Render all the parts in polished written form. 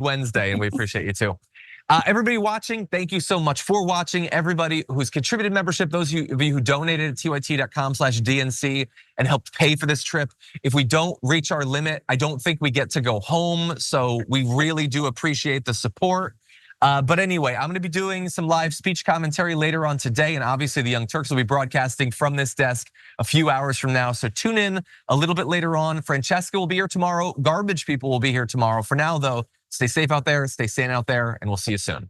Wednesday, and we appreciate you too. Everybody watching, thank you so much for watching. Everybody who's contributed membership, those of you who donated at tyt.com/DNC and helped pay for this trip. If we don't reach our limit, I don't think we get to go home. So we really do appreciate the support. But anyway, I'm gonna be doing some live speech commentary later on today, and obviously the Young Turks will be broadcasting from this desk a few hours from now. So tune in a little bit later on. Francesca will be here tomorrow. Garbage people will be here tomorrow. For now though, stay safe out there, stay sane out there, and we'll see you soon.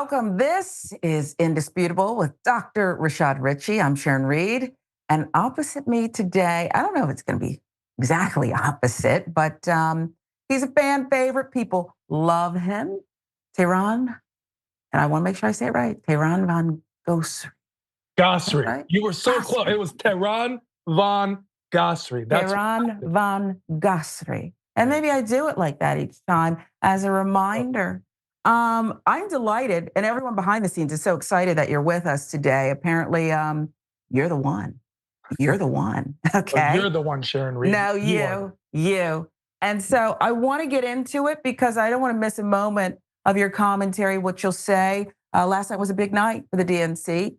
welcome. This is Indisputable with Dr. Rashad Ritchie. I'm Sharon Reed. And opposite me today, I don't know if it's going to be exactly opposite, but he's a fan favorite. People love him. Tehran, and I want to make sure I say it right, Tehran Von Ghasri. Ghasri. Right? You were so close. It was Tehran Von Ghasri. Tehran Von Ghasri. And maybe I do it like that each time as a reminder. I'm delighted, and everyone behind the scenes is so excited that you're with us today. Apparently, you're the one. You're the one, okay? You're the one, Sharon Reed. No, you. And so I want to get into it because I don't want to miss a moment of your commentary, what you'll say. Last night was a big night for the DNC,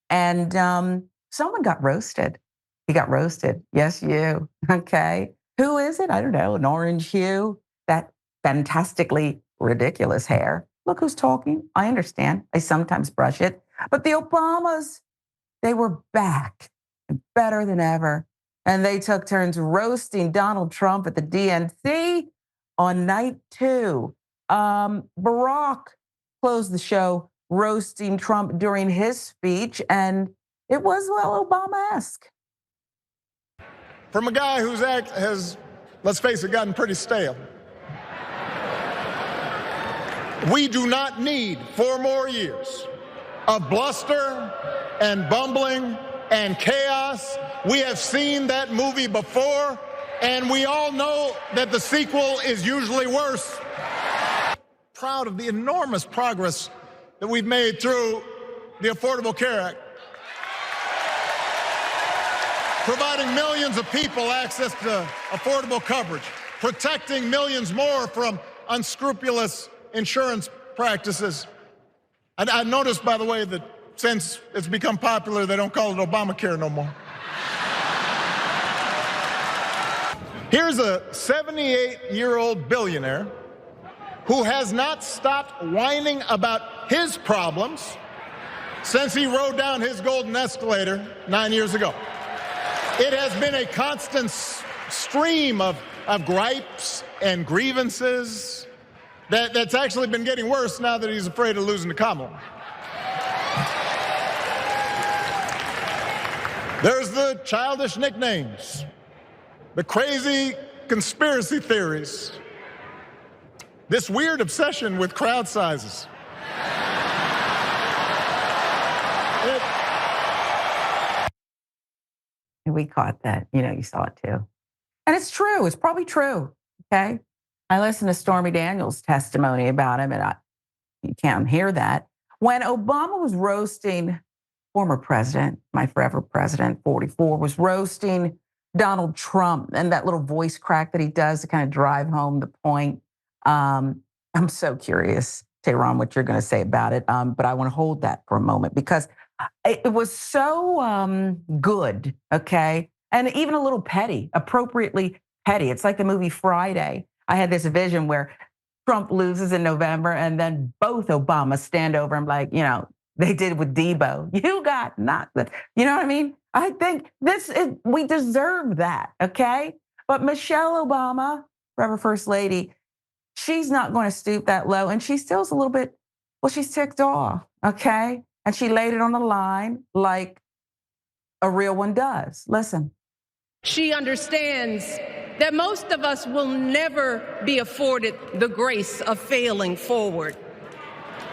and someone got roasted. He got roasted. Yes, you. Okay. Who is it? I don't know. An orange hue, that fantastically ridiculous hair. Look who's talking. I understand. I sometimes brush it. But the Obamas, they were back and better than ever. And they took turns roasting Donald Trump at the DNC on night 2. Barack closed the show roasting Trump during his speech, and it was, well, Obama-esque. From a guy whose act has, let's face it, gotten pretty stale. We do not need 4 more years of bluster and bumbling and chaos. We have seen that movie before, and we all know that the sequel is usually worse. Proud of the enormous progress that we've made through the Affordable Care Act, providing millions of people access to affordable coverage, protecting millions more from unscrupulous insurance practices. And I noticed, by the way, that since it's become popular, they don't call it Obamacare no more. Here's a 78-year-old billionaire who has not stopped whining about his problems since he rode down his golden escalator 9 years ago. It has been a constant stream of gripes and grievances that's actually been getting worse now that he's afraid of losing to Kamala. There's the childish nicknames, the crazy conspiracy theories, this weird obsession with crowd sizes. We caught that. You saw it too. And it's true. It's probably true. Okay. I listened to Stormy Daniels' testimony about him, and you can't hear that. When Obama was roasting former president, my forever president, 44, was roasting Donald Trump and that little voice crack that he does to kind of drive home the point. I'm so curious, Tehran, what you're going to say about it. But I want to hold that for a moment because it was so good, okay? And even a little petty, appropriately petty. It's like the movie Friday. I had this vision where Trump loses in November and then both Obamas stand over him like, they did with Debo. You got knocked. You know what I mean? I think we deserve that, okay? But Michelle Obama, forever First Lady, she's not going to stoop that low. And she still's a little bit, she's ticked off, okay? And she laid it on the line like a real one does. Listen. She understands that most of us will never be afforded the grace of failing forward.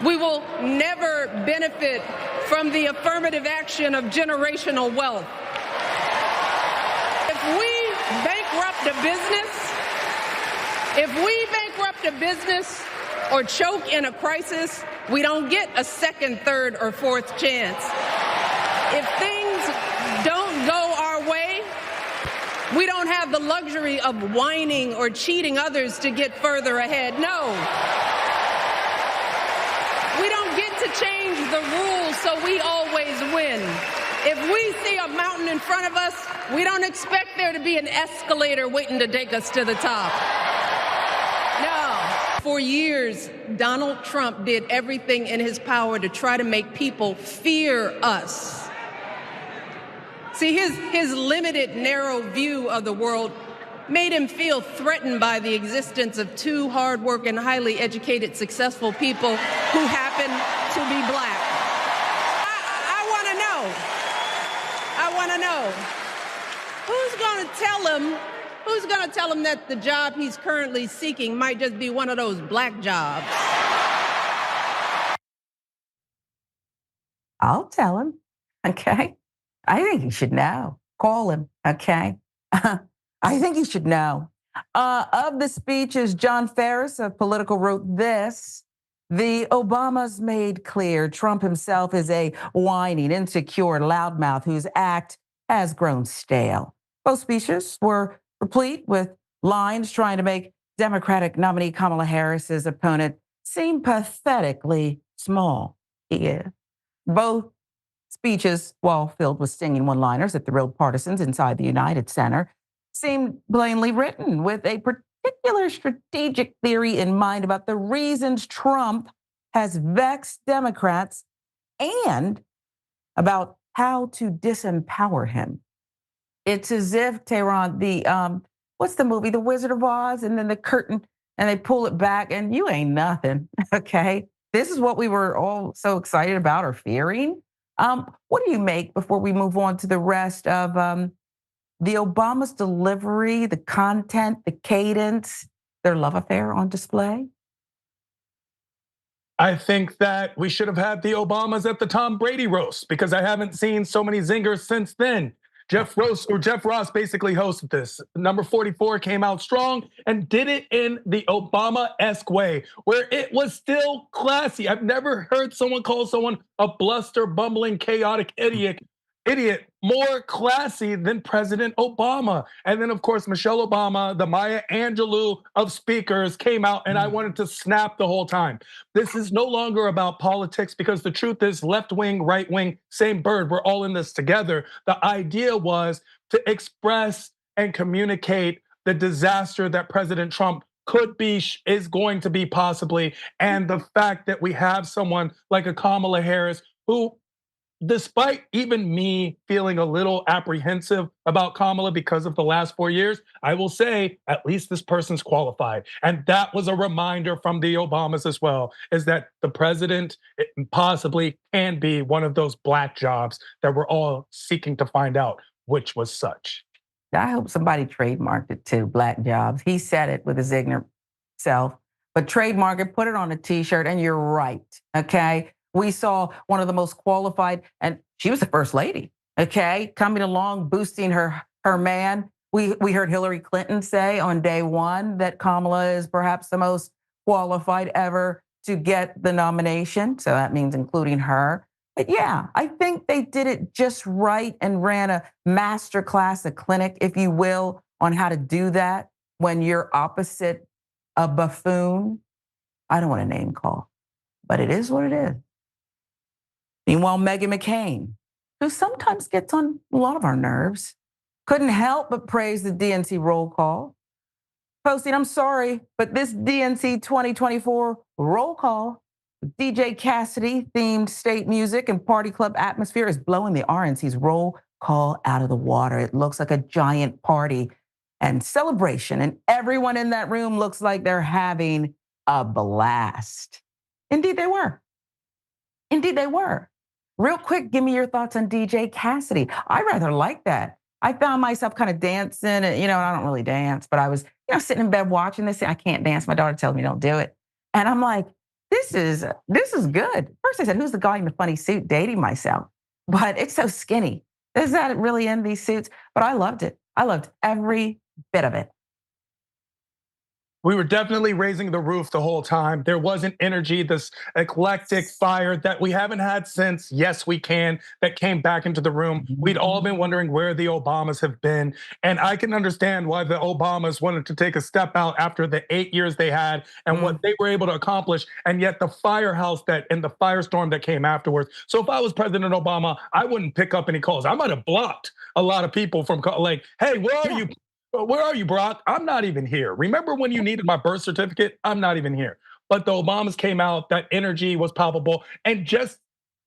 We will never benefit from the affirmative action of generational wealth. If we bankrupt a business or choke in a crisis, we don't get a second, third, or fourth chance. If things don't go our way, we don't have the luxury of whining or cheating others to get further ahead. No. We don't get to change the rules so we always win. If we see a mountain in front of us, we don't expect there to be an escalator waiting to take us to the top. No. For years, Donald Trump did everything in his power to try to make people fear us. See, his limited, narrow view of the world made him feel threatened by the existence of two hardworking, highly educated, successful people who happen to be black. I want to know, who's going to tell him that the job he's currently seeking might just be one of those black jobs? I'll tell him, okay? I think he should know. Call him, okay? I think he should know. Of the speeches, John Ferris of Political wrote this: the Obamas made clear Trump himself is a whining, insecure loudmouth whose act has grown stale. Both speeches were replete with lines trying to make Democratic nominee Kamala Harris's opponent seem pathetically small. He is. Both speeches, while filled with stinging one-liners that thrilled partisans inside the United Center, seemed plainly written with a particular strategic theory in mind about the reasons Trump has vexed Democrats and about how to disempower him. It's as if Tehran, what's the movie, The Wizard of Oz, and then the curtain, and they pull it back, and you ain't nothing, okay? This is what we were all so excited about or fearing. What do you make, before we move on to the rest of the Obama's delivery, the content, the cadence, their love affair on display? I think that we should have had the Obamas at the Tom Brady roast, because I haven't seen so many zingers since then. Jeff Ross basically hosted this. Number 44 came out strong and did it in the Obama-esque way, where it was still classy. I've never heard someone call someone a bluster, bumbling, chaotic idiot more classy than President Obama. And then, of course, Michelle Obama, the Maya Angelou of speakers, came out, and I wanted to snap the whole time. This is no longer about politics, because the truth is, left wing, right wing, same bird. We're all in this together. The idea was to express and communicate the disaster that President Trump could be, is going to be possibly, and the fact that we have someone like a Kamala Harris who, despite even me feeling a little apprehensive about Kamala because of the last 4 years, I will say at least this person's qualified. And that was a reminder from the Obamas as well, is that the president possibly can be one of those black jobs that we're all seeking to find out which was such. I hope somebody trademarked it too, black jobs. He said it with his ignorant self, but trademark it, put it on a t-shirt, and you're right, okay? We saw one of the most qualified, and she was the first lady, okay, coming along, boosting her man. We heard Hillary Clinton say on day one that Kamala is perhaps the most qualified ever to get the nomination. So that means including her. But yeah, I think they did it just right and ran a master class, a clinic, if you will, on how to do that when you're opposite a buffoon. I don't want to name call, but it is what it is. Meanwhile, Meghan McCain, who sometimes gets on a lot of our nerves, couldn't help but praise the DNC roll call, posting, "I'm sorry, but this DNC 2024 roll call, DJ Cassidy themed state music and party club atmosphere, is blowing the RNC's roll call out of the water. It looks like a giant party and celebration, and everyone in that room looks like they're having a blast." Indeed, they were. Indeed, they were. Real quick, give me your thoughts on DJ Cassidy. I rather like that. I found myself kind of dancing, and I don't really dance, but I was, sitting in bed watching this. I can't dance. My daughter tells me don't do it. And I'm like, this is good. First I said, who's the guy in the funny suit dating myself? But it's so skinny. Is that really in these suits? But I loved it. I loved every bit of it. We were definitely raising the roof the whole time. There was an energy, this eclectic fire that we haven't had since Yes We Can, that came back into the room. We'd all been wondering where the Obamas have been. And I can understand why the Obamas wanted to take a step out after the 8 years they had and what they were able to accomplish. And yet the firehouse and the firestorm that came afterwards. So if I was President Obama, I wouldn't pick up any calls. I might have blocked a lot of people from like, hey, where are you? Where are you, Brock? I'm not even here. Remember when you needed my birth certificate? I'm not even here. But the Obamas came out, that energy was palpable. And just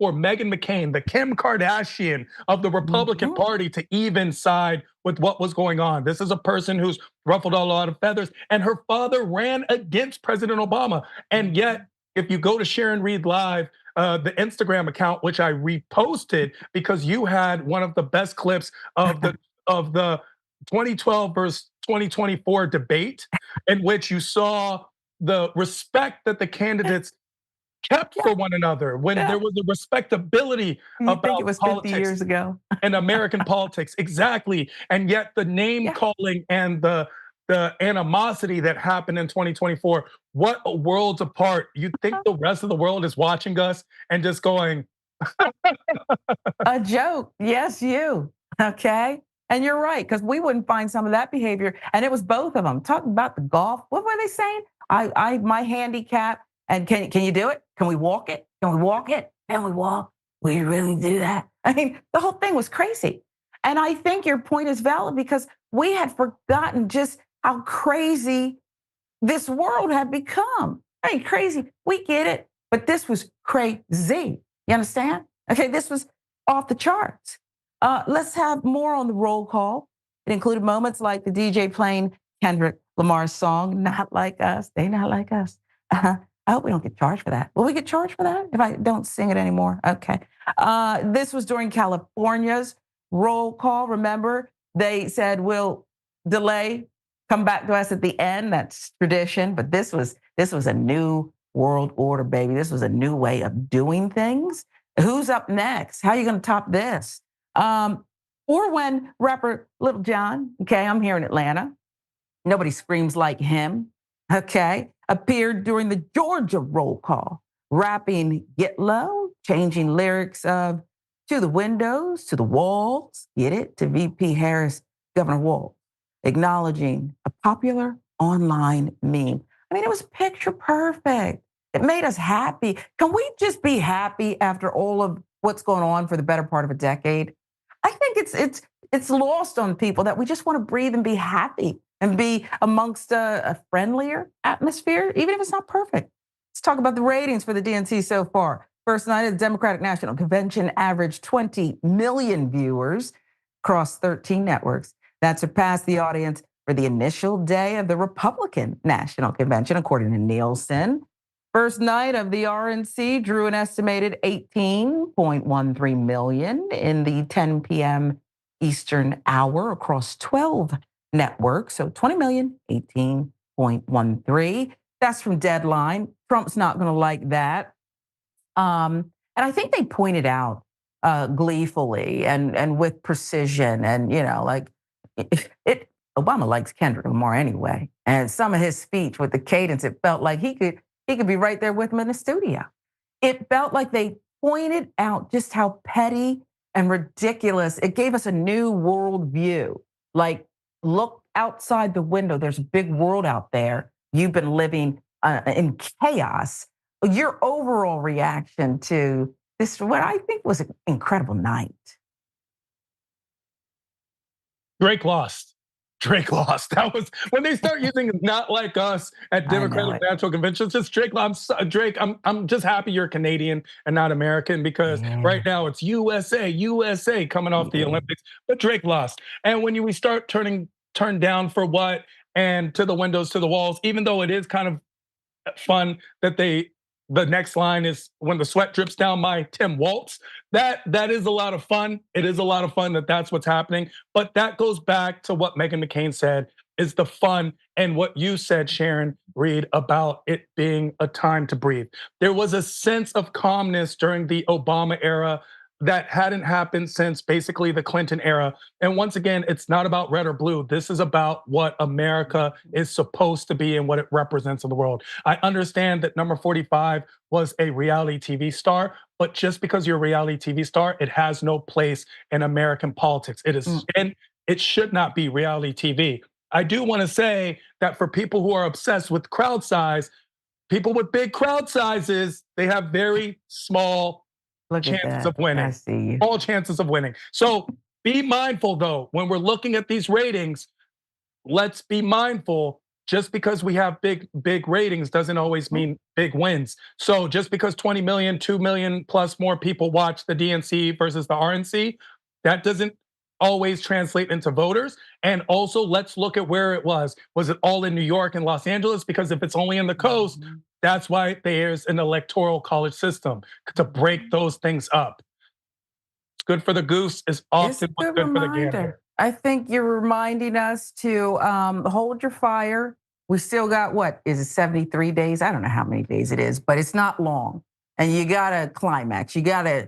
for Meghan McCain, the Kim Kardashian of the Republican Party, to even side with what was going on. This is a person who's ruffled a lot of feathers, and her father ran against President Obama. And yet, if you go to Sharon Reed Live, the Instagram account, which I reposted because you had one of the best clips of the 2012 versus 2024 debate, in which you saw the respect that the candidates kept for one another, when there was a respectability about think it was 50 years ago. and American politics, exactly. And yet the name calling and the animosity that happened in 2024, what a worlds apart. You think the rest of the world is watching us and just going, a joke, yes, you, okay? And you're right, because we wouldn't find some of that behavior, and it was both of them. Talking about the golf, what were they saying? My handicap, and can you do it? Can we walk it? Can we walk it? Can we walk? Will you really do that? I mean, the whole thing was crazy. And I think your point is valid because we had forgotten just how crazy this world had become. I mean, crazy, we get it, but this was crazy. You understand? Okay, this was off the charts. Let's have more on the roll call. It included moments like the DJ playing Kendrick Lamar's song, Not Like Us, They Not Like Us. I hope we don't get charged for that. Will we get charged for that if I don't sing it anymore? Okay. This was during California's roll call. Remember, they said we'll delay, come back to us at the end. That's tradition. But this was a new world order, baby. This was a new way of doing things. Who's up next? How are you going to top this? Or when rapper Little John, okay, I'm here in Atlanta. Nobody screams like him, okay, appeared during the Georgia roll call, rapping Get Low, changing lyrics of To the Windows, to the Walls, get it, to VP Harris, Governor Wolf, acknowledging a popular online meme. I mean, it was picture perfect. It made us happy. Can we just be happy after all of what's going on for the better part of a decade? I think it's lost on people that we just want to breathe and be happy and be amongst a friendlier atmosphere, even if it's not perfect. Let's talk about the ratings for the DNC so far. First night of the Democratic National Convention averaged 20 million viewers across 13 networks. That surpassed the audience for the initial day of the Republican National Convention, according to Nielsen. First night of the RNC drew an estimated 18.13 million in the 10 p.m. Eastern hour across 12 networks. So 20 million, 18.13. That's from Deadline. Trump's not going to like that. And I think they pointed out gleefully and with precision, and Obama likes Kendrick Lamar anyway. And some of his speech with the cadence, it felt like he could be right there with him in the studio. It felt like they pointed out just how petty and ridiculous. It gave us a new world view. Like, look outside the window. There's a big world out there. You've been living in chaos. Your overall reaction to this, what I think was an incredible night. Drake lost. That was when they start using "Not Like Us" at Democratic National Conventions. Just Drake. I'm just happy you're Canadian and not American, because right now it's USA coming off the Olympics. But Drake lost, and when we start turn down for what, and to the windows, to the walls, even though it is kind of fun that the next line is "When the sweat drips down my Tim Waltz." That is a lot of fun. It is a lot of fun that's what's happening. But that goes back to what Meghan McCain said is the fun, and what you said, Sharon Reed, about it being a time to breathe. There was a sense of calmness during the Obama era that hadn't happened since basically the Clinton era. And once again, it's not about red or blue. This is about what America is supposed to be and what it represents in the world. I understand that number 45 was a reality TV star, but just because you're a reality TV star, it has no place in American politics. It is, and it should not be reality TV. I do want to say that for people who are obsessed with crowd size, people with big crowd sizes, they have very small chances of winning. I see you. All chances of winning. So be mindful, though, when we're looking at these ratings, let's be mindful. just because we have big ratings doesn't always mean big wins. So just because 20 million, 2 million plus more people watch the DNC versus the RNC, that doesn't always translate into voters. And also, let's look at where it was. Was it all in New York and Los Angeles? Because if it's only in the coast, that's why there's an electoral college system to break those things up. It's good for the goose is often what's good for the gander. I think you're reminding us to hold your fire. We still got, what, is it 73 days? I don't know how many days it is, but it's not long. And you gotta climax. You gotta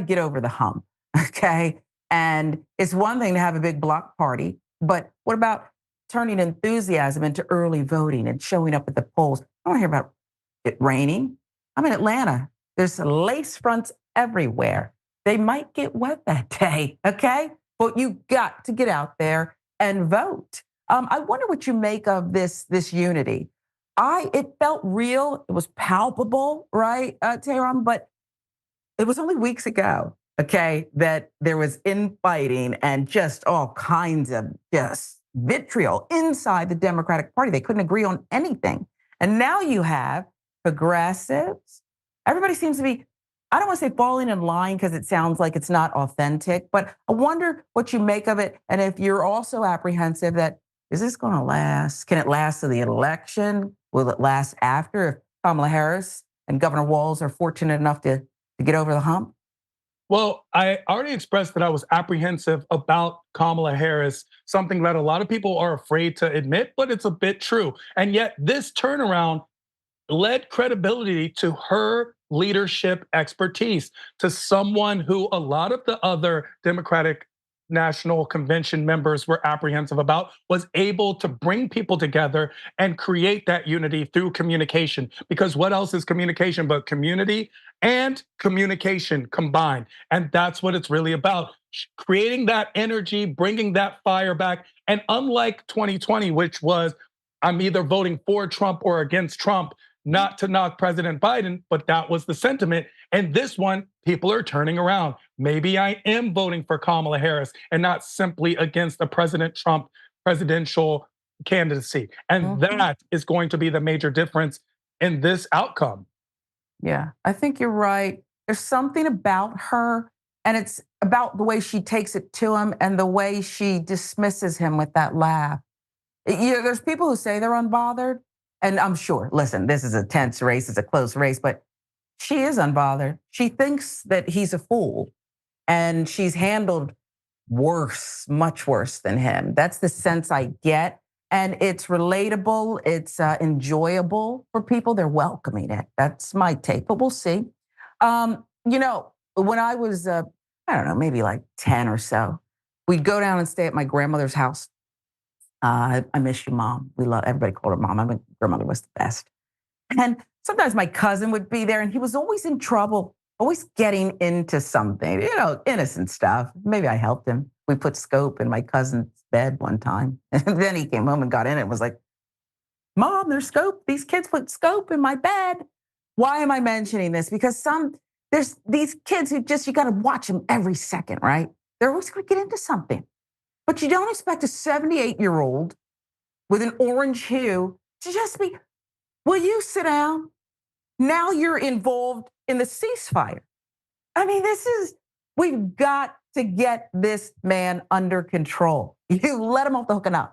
get over the hump, okay? And it's one thing to have a big block party, but what about turning enthusiasm into early voting and showing up at the polls? I don't hear about it raining. I'm in Atlanta. There's lace fronts everywhere. They might get wet that day, okay? But you got to get out there and vote. I wonder what you make of this unity. It felt real. It was palpable, right, Tehran? But it was only weeks ago, okay, that there was infighting and just all kinds of just vitriol inside the Democratic Party. They couldn't agree on anything. And now you have progressives. Everybody seems to be, I don't want to say falling in line because it sounds like it's not authentic, but I wonder what you make of it. And if you're also apprehensive that, is this going to last? Can it last to the election? Will it last after if Kamala Harris and Governor Walz are fortunate enough to get over the hump? Well, I already expressed that I was apprehensive about Kamala Harris, something that a lot of people are afraid to admit, but it's a bit true. And yet this turnaround led credibility to her leadership expertise, to someone who a lot of the other Democratic National Convention members were apprehensive about, was able to bring people together and create that unity through communication. Because what else is communication but community and communication combined? And that's what it's really about. Creating that energy, bringing that fire back. And unlike 2020, which was, I'm either voting for Trump or against Trump, not to knock President Biden, but that was the sentiment. And this one, people are turning around. Maybe I am voting for Kamala Harris and not simply against the President Trump presidential candidacy. And that is going to be the major difference in this outcome. Yeah, I think you're right. There's something about her, and it's about the way she takes it to him and the way she dismisses him with that laugh. There's people who say they're unbothered. And I'm sure, listen, this is a tense race, it's a close race, but she is unbothered. She thinks that he's a fool and she's handled worse, much worse than him. That's the sense I get. And it's relatable, it's enjoyable for people. They're welcoming it. That's my take, but we'll see. When I was, I don't know, maybe like 10 or so, we'd go down and stay at my grandmother's house. I miss you, Mom. Everybody called her Mom. My grandmother was the best. And sometimes my cousin would be there and he was always in trouble, always getting into something, innocent stuff. Maybe I helped him. We put scope in my cousin's bed one time. And then he came home and got in it and was like, Mom, there's scope. These kids put scope in my bed. Why am I mentioning this? Because there's these kids who you got to watch them every second, right? They're always going to get into something. But you don't expect a 78-year-old with an orange hue to just be, will you sit down? Now you're involved in the ceasefire. I mean, we've got to get this man under control. You let him off the hook enough.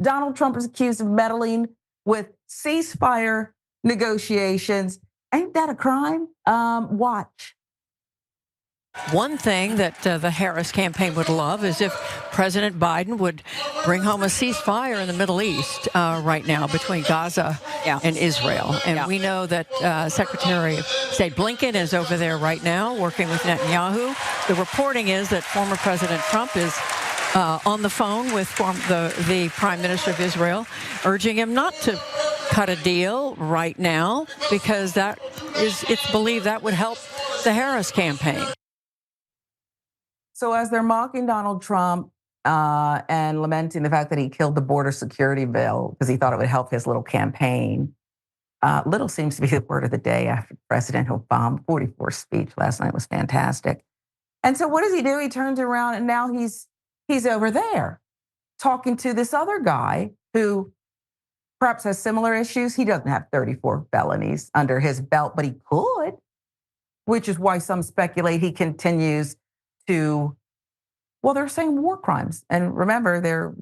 Donald Trump is accused of meddling with ceasefire negotiations. Ain't that a crime? Watch. One thing that the Harris campaign would love is if President Biden would bring home a ceasefire in the Middle East right now between Gaza and Israel. And we know that Secretary of State Blinken is over there right now working with Netanyahu. The reporting is that former President Trump is on the phone with the Prime Minister of Israel, urging him not to cut a deal right now because it's believed that would help the Harris campaign. So as they're mocking Donald Trump and lamenting the fact that he killed the border security bill because he thought it would help his little campaign, little seems to be the word of the day after President Obama's 44th speech last night was fantastic. And so what does he do? He turns around and now he's over there talking to this other guy who perhaps has similar issues. He doesn't have 34 felonies under his belt, but he could, which is why some speculate he continues to, well, they're saying war crimes. And remember,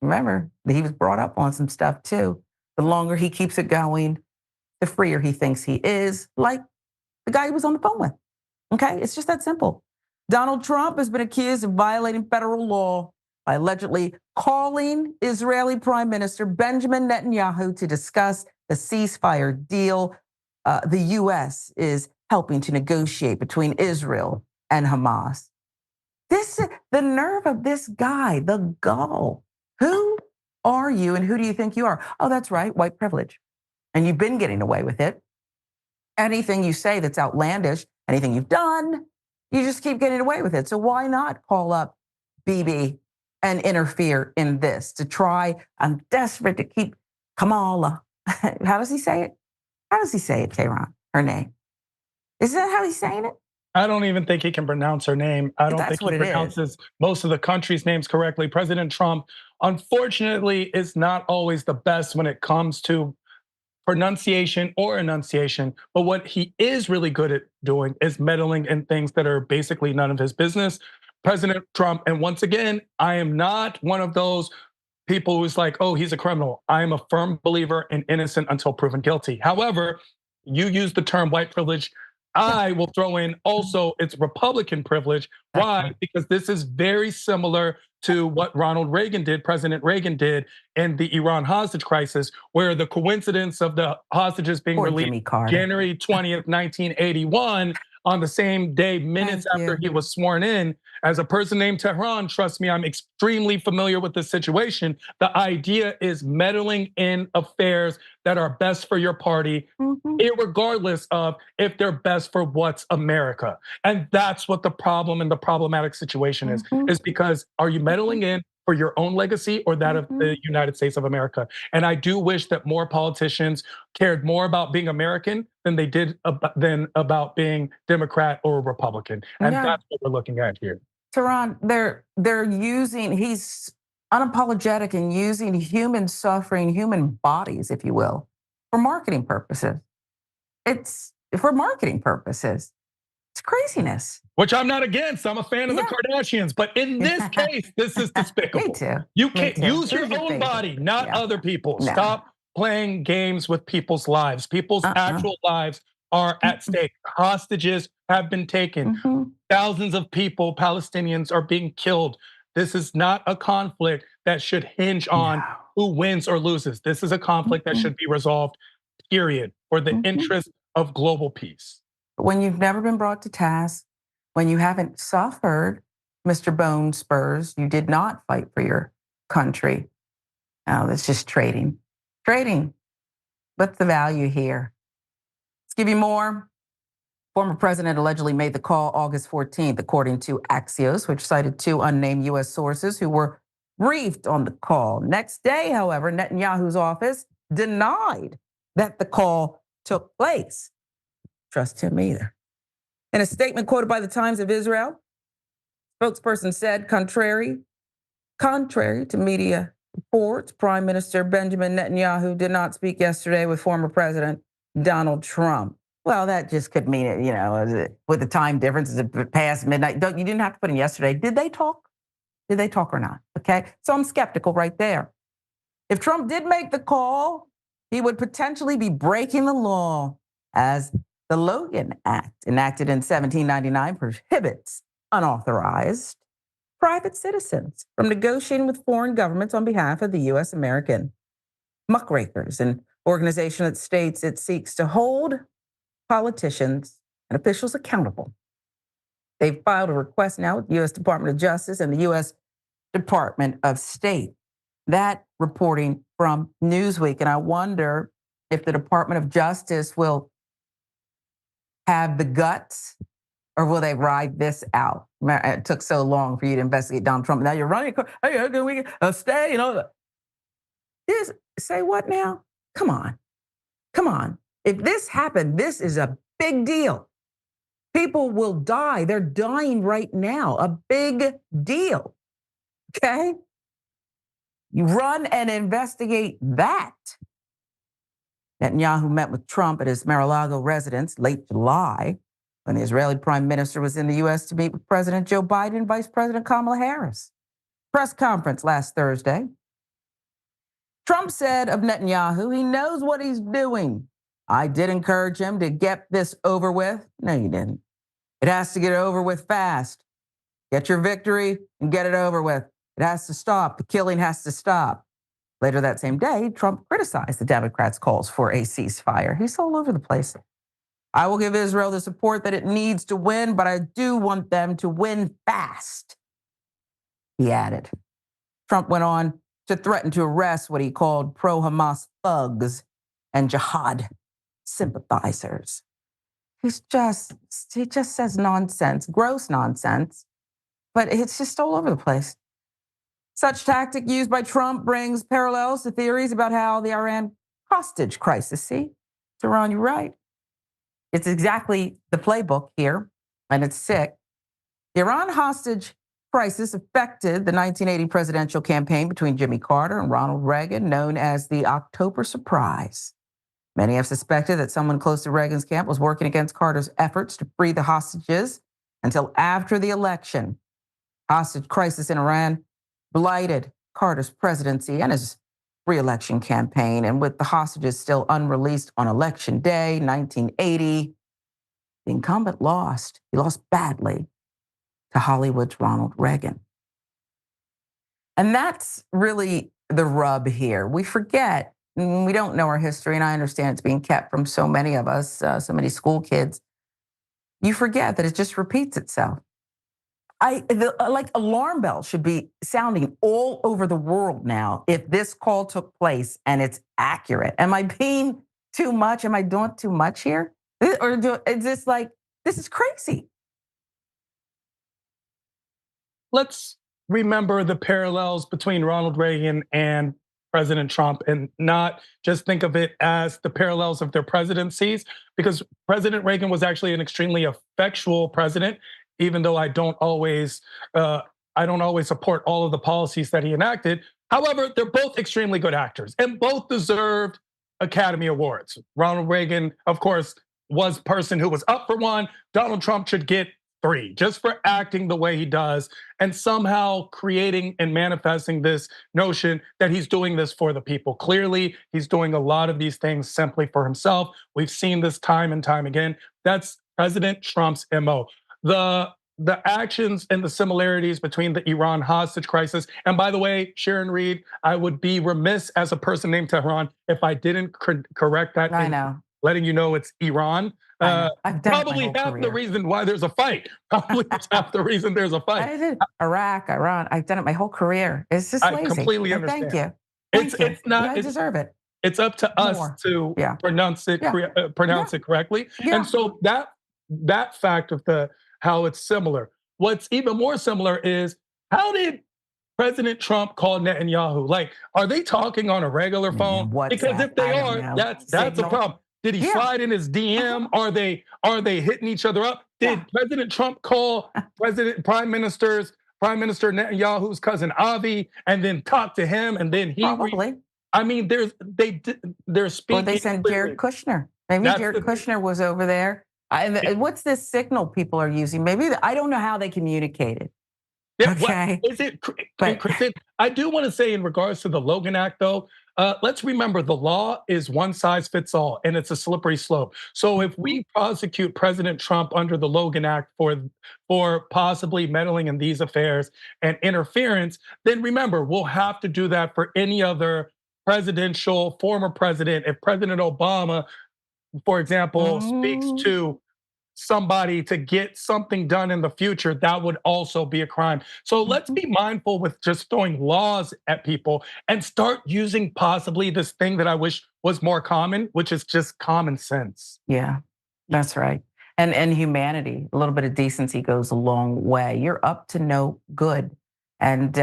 remember that he was brought up on some stuff too. The longer he keeps it going, the freer he thinks he is, like the guy he was on the phone with. Okay, it's just that simple. Donald Trump has been accused of violating federal law by allegedly calling Israeli Prime Minister Benjamin Netanyahu to discuss the ceasefire deal the U.S. is helping to negotiate between Israel and Hamas. The nerve of this guy, the gall. Who are you and who do you think you are? Oh, that's right, white privilege. And you've been getting away with it. Anything you say that's outlandish, anything you've done, you just keep getting away with it. So why not call up Bibi and interfere in this to try? I'm desperate to keep Kamala. How does he say it? How does he say it, Tehran? Her name. Is that how he's saying it? I don't even think he can pronounce her name. I don't think he pronounces most of the country's names correctly. President Trump, unfortunately, is not always the best when it comes to pronunciation or enunciation. But what he is really good at doing is meddling in things that are basically none of his business. President Trump, and once again, I am not one of those people who's like, oh, he's a criminal. I am a firm believer in innocent until proven guilty. However, you use the term white privilege. I will throw in also it's Republican privilege. Why? Because this is very similar to what President Reagan did in the Iran hostage crisis, where the coincidence of the hostages being released January 20th, 1981, on the same day, minutes after he was sworn in. As a person named Tehran, trust me, I'm extremely familiar with this situation. The idea is meddling in affairs that are best for your party, irregardless of if they're best for what's America. And that's what the problem and the problematic situation is because are you meddling in for your own legacy or that of the United States of America? And I do wish that more politicians cared more about being American than they did about being Democrat or Republican. And that's what we're looking at here. Tehran, he's unapologetic in using human suffering, human bodies, if you will, for marketing purposes. It's for marketing purposes. It's craziness. Which I'm not against. I'm a fan of the Kardashians, but in this case, this is despicable. Me too. You can't use your own body, not other people's. No. Stop playing games with people's lives. People's actual lives are at stake. Hostages have been taken. Thousands of people, Palestinians, are being killed. This is not a conflict that should hinge on who wins or loses. This is a conflict that should be resolved, period, for the interest of global peace. When you've never been brought to task, when you haven't suffered, Mr. Bone Spurs, you did not fight for your country. Now that's just trading. Trading. What's the value here? Let's give you more. Former president allegedly made the call August 14th, according to Axios, which cited two unnamed U.S. sources who were briefed on the call. Next day, however, Netanyahu's office denied that the call took place. Trust him either. In a statement quoted by the Times of Israel, spokesperson said, contrary to media reports, Prime Minister Benjamin Netanyahu did not speak yesterday with former President Donald Trump. Well, that just could mean it, with the time difference, past midnight. You didn't have to put in yesterday. Did they talk? Did they talk or not? Okay, so I'm skeptical right there. If Trump did make the call, he would potentially be breaking the law, as the Logan Act, enacted in 1799, prohibits unauthorized private citizens from negotiating with foreign governments on behalf of the U.S. American muckrakers, an organization that states it seeks to hold politicians and officials accountable. They've filed a request now with the U.S. Department of Justice and the U.S. Department of State. That reporting from Newsweek, and I wonder if the Department of Justice will have the guts, or will they ride this out? It took so long for you to investigate Donald Trump. Now you're running. Hey, how can we stay? Say what now? Come on. If this happened, this is a big deal. People will die. They're dying right now. A big deal. Okay? You run and investigate that. Netanyahu met with Trump at his Mar-a-Lago residence late July when the Israeli prime minister was in the U.S. to meet with President Joe Biden and Vice President Kamala Harris. Press conference last Thursday. Trump said of Netanyahu, he knows what he's doing. I did encourage him to get this over with. No, you didn't. It has to get over with fast. Get your victory and get it over with. It has to stop. The killing has to stop. Later that same day, Trump criticized the Democrats' calls for a ceasefire. He's all over the place. I will give Israel the support that it needs to win, but I do want them to win fast, he added. Trump went on to threaten to arrest what he called pro-Hamas thugs and jihad sympathizers. He just says nonsense, gross nonsense, but it's just all over the place. Such tactic used by Trump brings parallels to theories about how the Iran hostage crisis, see, Tehran, you're right. It's exactly the playbook here, and it's sick. The Iran hostage crisis affected the 1980 presidential campaign between Jimmy Carter and Ronald Reagan, known as the October Surprise. Many have suspected that someone close to Reagan's camp was working against Carter's efforts to free the hostages until after the election. Hostage crisis in Iran blighted Carter's presidency and his re-election campaign. And with the hostages still unreleased on Election Day, 1980, the incumbent lost. He lost badly to Hollywood's Ronald Reagan. And that's really the rub here. We forget, we don't know our history, and I understand it's being kept from so many of us, so many school kids. You forget that it just repeats itself. Like alarm bells should be sounding all over the world now if this call took place and it's accurate. Am I being too much? Am I doing too much here? Or is this like, this is crazy? Let's remember the parallels between Ronald Reagan and President Trump and not just think of it as the parallels of their presidencies, because President Reagan was actually an extremely effectual president, even though I don't always support all of the policies that he enacted. However, they're both extremely good actors and both deserved Academy Awards. Ronald Reagan, of course, was a person who was up for one. Donald Trump should get 3 just for acting the way he does and somehow creating and manifesting this notion that he's doing this for the people. Clearly, he's doing a lot of these things simply for himself. We've seen this time and time again. That's President Trump's MO. The actions and the similarities between the Iran hostage crisis. And by the way, Sharon Reed, I would be remiss as a person named Tehran if I didn't correct that. I know. Letting you know it's Iran. Probably half career. the reason why there's a fight. Probably half the reason there's a fight. I did Iraq, Iran. I've done it my whole career. It's just lazy. I completely But understand. Thank you. It's not. I deserve it. It's up to us More. to Yeah. pronounce it it correctly. Yeah. And so that fact of how it's similar. What's even more similar is how did President Trump call Netanyahu? Like, are they talking on a regular phone? Because if they are, that's a problem. Did he slide in his DM? Are they hitting each other up? Did President Trump call Prime Minister Netanyahu's cousin Avi and then talk to him and then he Probably. I mean, they're speaking. Or they sent Jared Kushner. Maybe Jared Kushner was over there. What's this signal people are using? Maybe I don't know how they communicated. Yeah, okay. Is it? Kristen, I do want to say in regards to the Logan Act, though, let's remember the law is one size fits all, and it's a slippery slope. So if we prosecute President Trump under the Logan Act for possibly meddling in these affairs and interference, then remember we'll have to do that for any other former president. If President Obama, for example, speaks to somebody to get something done in the future, that would also be a crime. So let's be mindful with just throwing laws at people and start using possibly this thing that I wish was more common, which is just common sense. Yeah, that's right. And humanity, a little bit of decency goes a long way. You're up to no good. And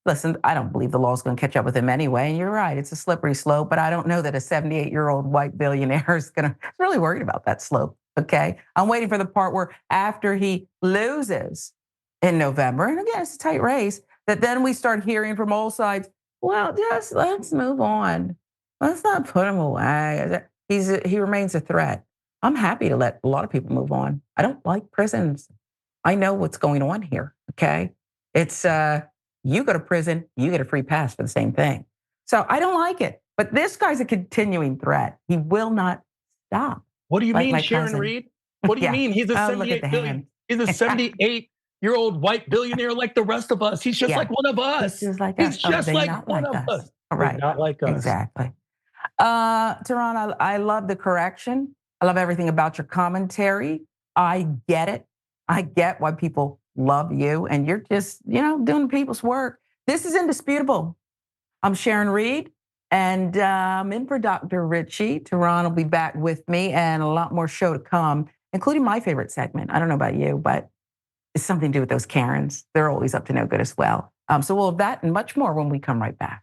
listen, I don't believe the law is going to catch up with him anyway. And you're right, it's a slippery slope, but I don't know that a 78-year-old white billionaire is really worried about that slope. Okay, I'm waiting for the part where after he loses in November, and again, it's a tight race, that then we start hearing from all sides, Well, just let's move on. Let's not put him away. He remains a threat. I'm happy to let a lot of people move on. I don't like prisons. I know what's going on here, okay? It's, you go to prison, you get a free pass for the same thing. So I don't like it. But this guy's a continuing threat. He will not stop. What do you Like mean, my Sharon cousin. Reed? What do you Yeah. mean? He's a Oh, look at 78 the billion. hand. He's a 78-year-old white billionaire like the rest of us. He's just Yeah. like one of us. He's just like He's us. Oh, just they like not one like of us. us. Right. They're not like us. Exactly. Tehran, I love the correction. I love everything about your commentary. I get it. I get why people love you, and you're just, doing people's work. This is indisputable. I'm Sharon Reed, and I'm in for Dr. Richie. Tehran will be back with me, and a lot more show to come, including my favorite segment. I don't know about you, but it's something to do with those Karens. They're always up to no good as well. So we'll have that and much more when we come right back.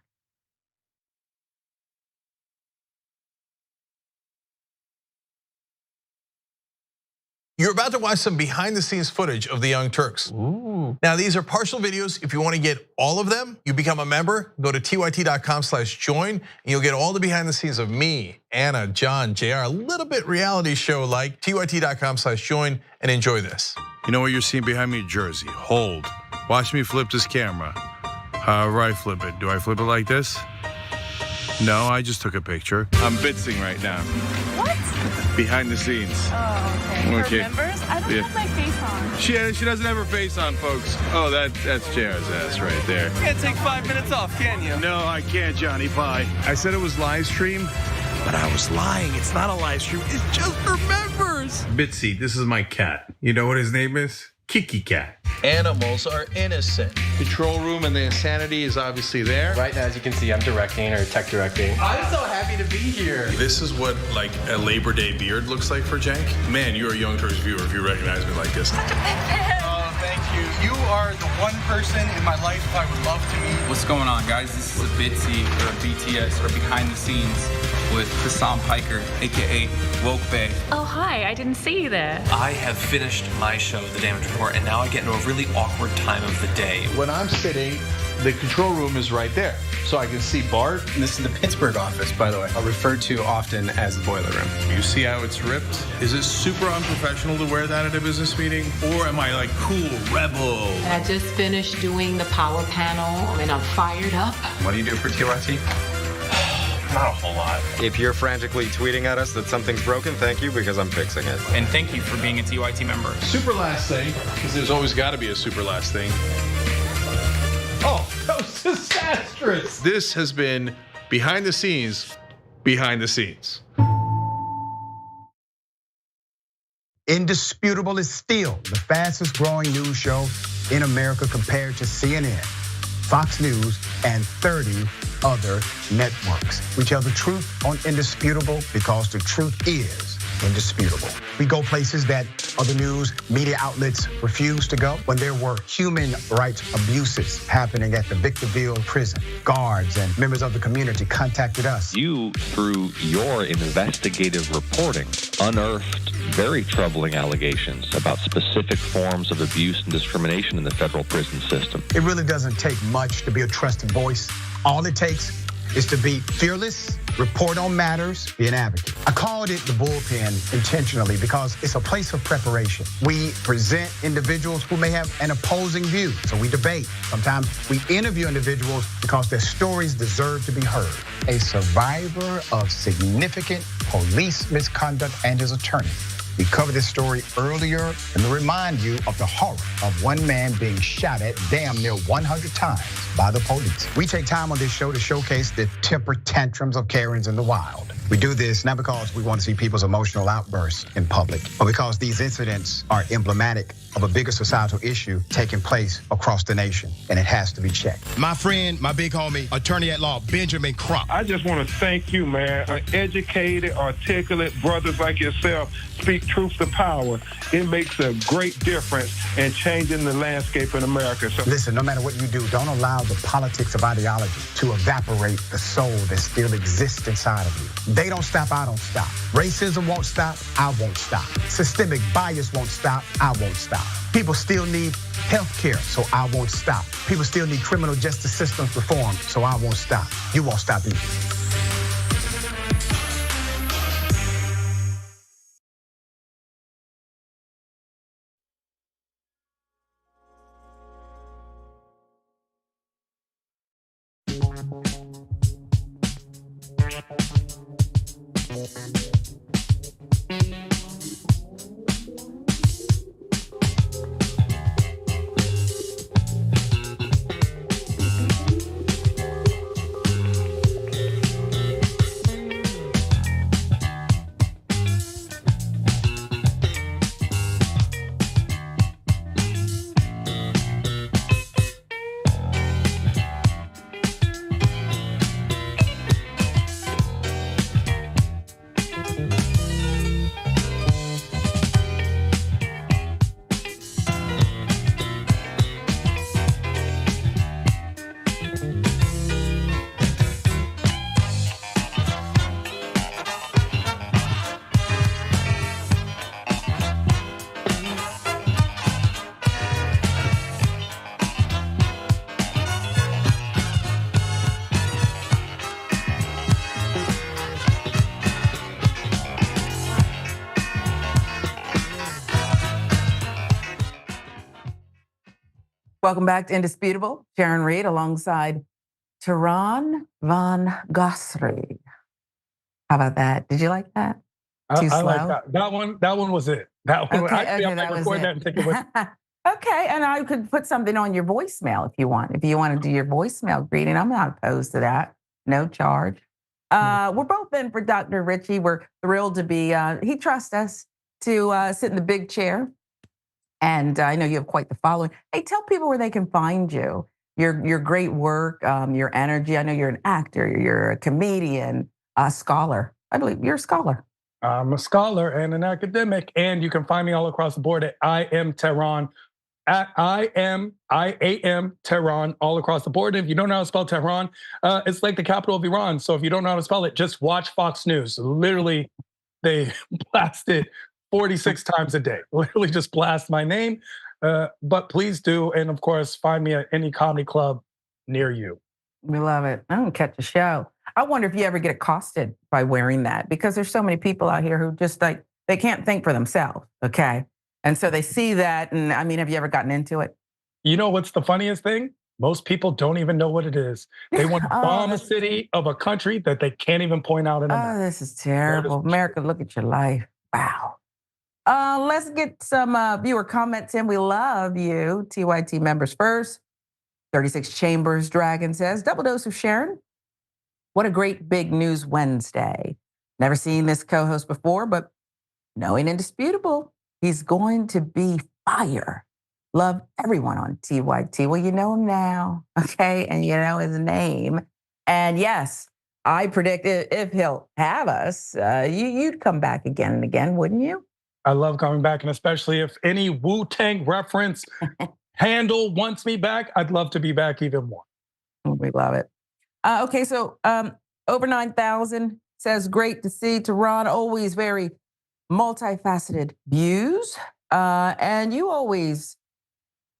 You're about to watch some behind the scenes footage of the Young Turks. Ooh. Now, these are partial videos. If you want to get all of them, you become a member, go to tyt.com/join, and you'll get all the behind the scenes of me, Anna, John, JR, a little bit reality show like tyt.com/join, and enjoy this. You know what you're seeing behind me? Jersey. Hold. Watch me flip this camera. However I flip it. Do I flip it like this? No, I just took a picture. I'm bitsing right now. What? Behind the scenes. Oh, okay. Okay. For members? I don't have my face on. She doesn't have her face on, folks. Oh, that's JR's ass right there. You can't take 5 minutes off, can you? No, I can't, Johnny Pie. I said it was live stream, but I was lying. It's not a live stream. It's just for members. Bitsy, this is my cat. You know what his name is? Kiki Cat. Animals are innocent. Control room and the insanity is obviously there. Right now, as you can see, I'm directing or tech directing. I'm so happy to be here. This is what like a Labor Day beard looks like for Jank. Man, you're a Young Turks viewer if you recognize me like this. Oh, thank you. You are the one person in my life I would love to meet. What's going on, guys? This is a Bitsy or a BTS or behind the scenes with Hassan Piker, aka Woke Bay. Oh, hi. I didn't see you there. I have finished my show, The Damage Report, and now I get into a really awkward time of the day. When I'm sitting, the control room is right there. So I can see Bart. This is the Pittsburgh office, by the way. Referred to often as the boiler room. You see how it's ripped? Is it super unprofessional to wear that at a business meeting? Or am I like cool, rebel? I just finished doing the power panel and I'm fired up. What do you do for TYT? Not a whole lot. If you're frantically tweeting at us that something's broken, thank you, because I'm fixing it. And thank you for being a TYT member. Super last thing, because there's always got to be a super last thing. Oh, that was disastrous. This has been behind the scenes, behind the scenes. Indisputable is still the fastest growing news show in America compared to CNN, Fox News, and 30 other networks. We tell the truth on Indisputable because the truth is indisputable. We go places that other news media outlets refuse to go. When there were human rights abuses happening at the Victorville prison, guards and members of the community contacted us. You, through your investigative reporting, unearthed very troubling allegations about specific forms of abuse and discrimination in the federal prison system. It really doesn't take much to be a trusted voice. All it takes is to be fearless, report on matters, be an advocate. I called it the bullpen intentionally because it's a place of preparation. We present individuals who may have an opposing view, so we debate. Sometimes we interview individuals because their stories deserve to be heard. A survivor of significant police misconduct and his attorney. We covered this story earlier and to remind you of the horror of one man being shot at damn near 100 times by the police. We take time on this show to showcase the temper tantrums of Karens in the wild. We do this not because we want to see people's emotional outbursts in public, but because these incidents are emblematic of a bigger societal issue taking place across the nation, and it has to be checked. My friend, my big homie, attorney at law, Benjamin Crump. I just want to thank you, man. Educated, articulate brothers like yourself speak truth to power. It makes a great difference in changing the landscape in America. So listen, no matter what you do, don't allow the politics of ideology to evaporate the soul that still exists inside of you. They don't stop, I don't stop. Racism won't stop, I won't stop. Systemic bias won't stop, I won't stop. People still need health care, so I won't stop. People still need criminal justice systems reform, so I won't stop. You won't stop either. Welcome back to Indisputable. Sharon Reed alongside Tehran Von Ghasri. How about that? Did you like that? Too I slow? like that. That one was it. That one. Okay, Actually, I that might was record it. that and think it was. Okay, and I could put something on your voicemail if you want. If you want to do your voicemail greeting, I'm not opposed to that. No charge. We're both in for Dr. Richie. We're thrilled to be, he trusts us to sit in the big chair. And I know you have quite the following. Hey, tell people where they can find you. Your great work, your energy. I know you're an actor, you're a comedian, a scholar. I believe you're a scholar. I'm a scholar and an academic, and you can find me all across the board at I am Tehran. At I am Tehran all across the board. If you don't know how to spell Tehran, it's like the capital of Iran. So if you don't know how to spell it, just watch Fox News. Literally, they blast it 46 times a day. Literally just blast my name. But please do, and of course, find me at any comedy club near you. We love it. I don't catch a show. I wonder if you ever get accosted by wearing that, because there's so many people out here who just like, they can't think for themselves, okay? And so they see that, and I mean, have you ever gotten into it? You know what's the funniest thing? Most people don't even know what it is. They want to bomb a city of a country that they can't even point out in a map. Oh, this is terrible. America, look at your life. Wow. Let's get some viewer comments in. We love you. TYT members first. 36 Chambers Dragon says, double dose of Sharon. What a great big news Wednesday. Never seen this co-host before, but knowing Indisputable, he's going to be fire. Love everyone on TYT. Well, you know him now, okay? And you know his name. And yes, I predict if he'll have us, you'd come back again and again, wouldn't you? I love coming back, and especially if any Wu-Tang reference handle wants me back, I'd love to be back even more. We love it. Okay, so over 9,000 says, great to see Tehran, always very multifaceted views. And you always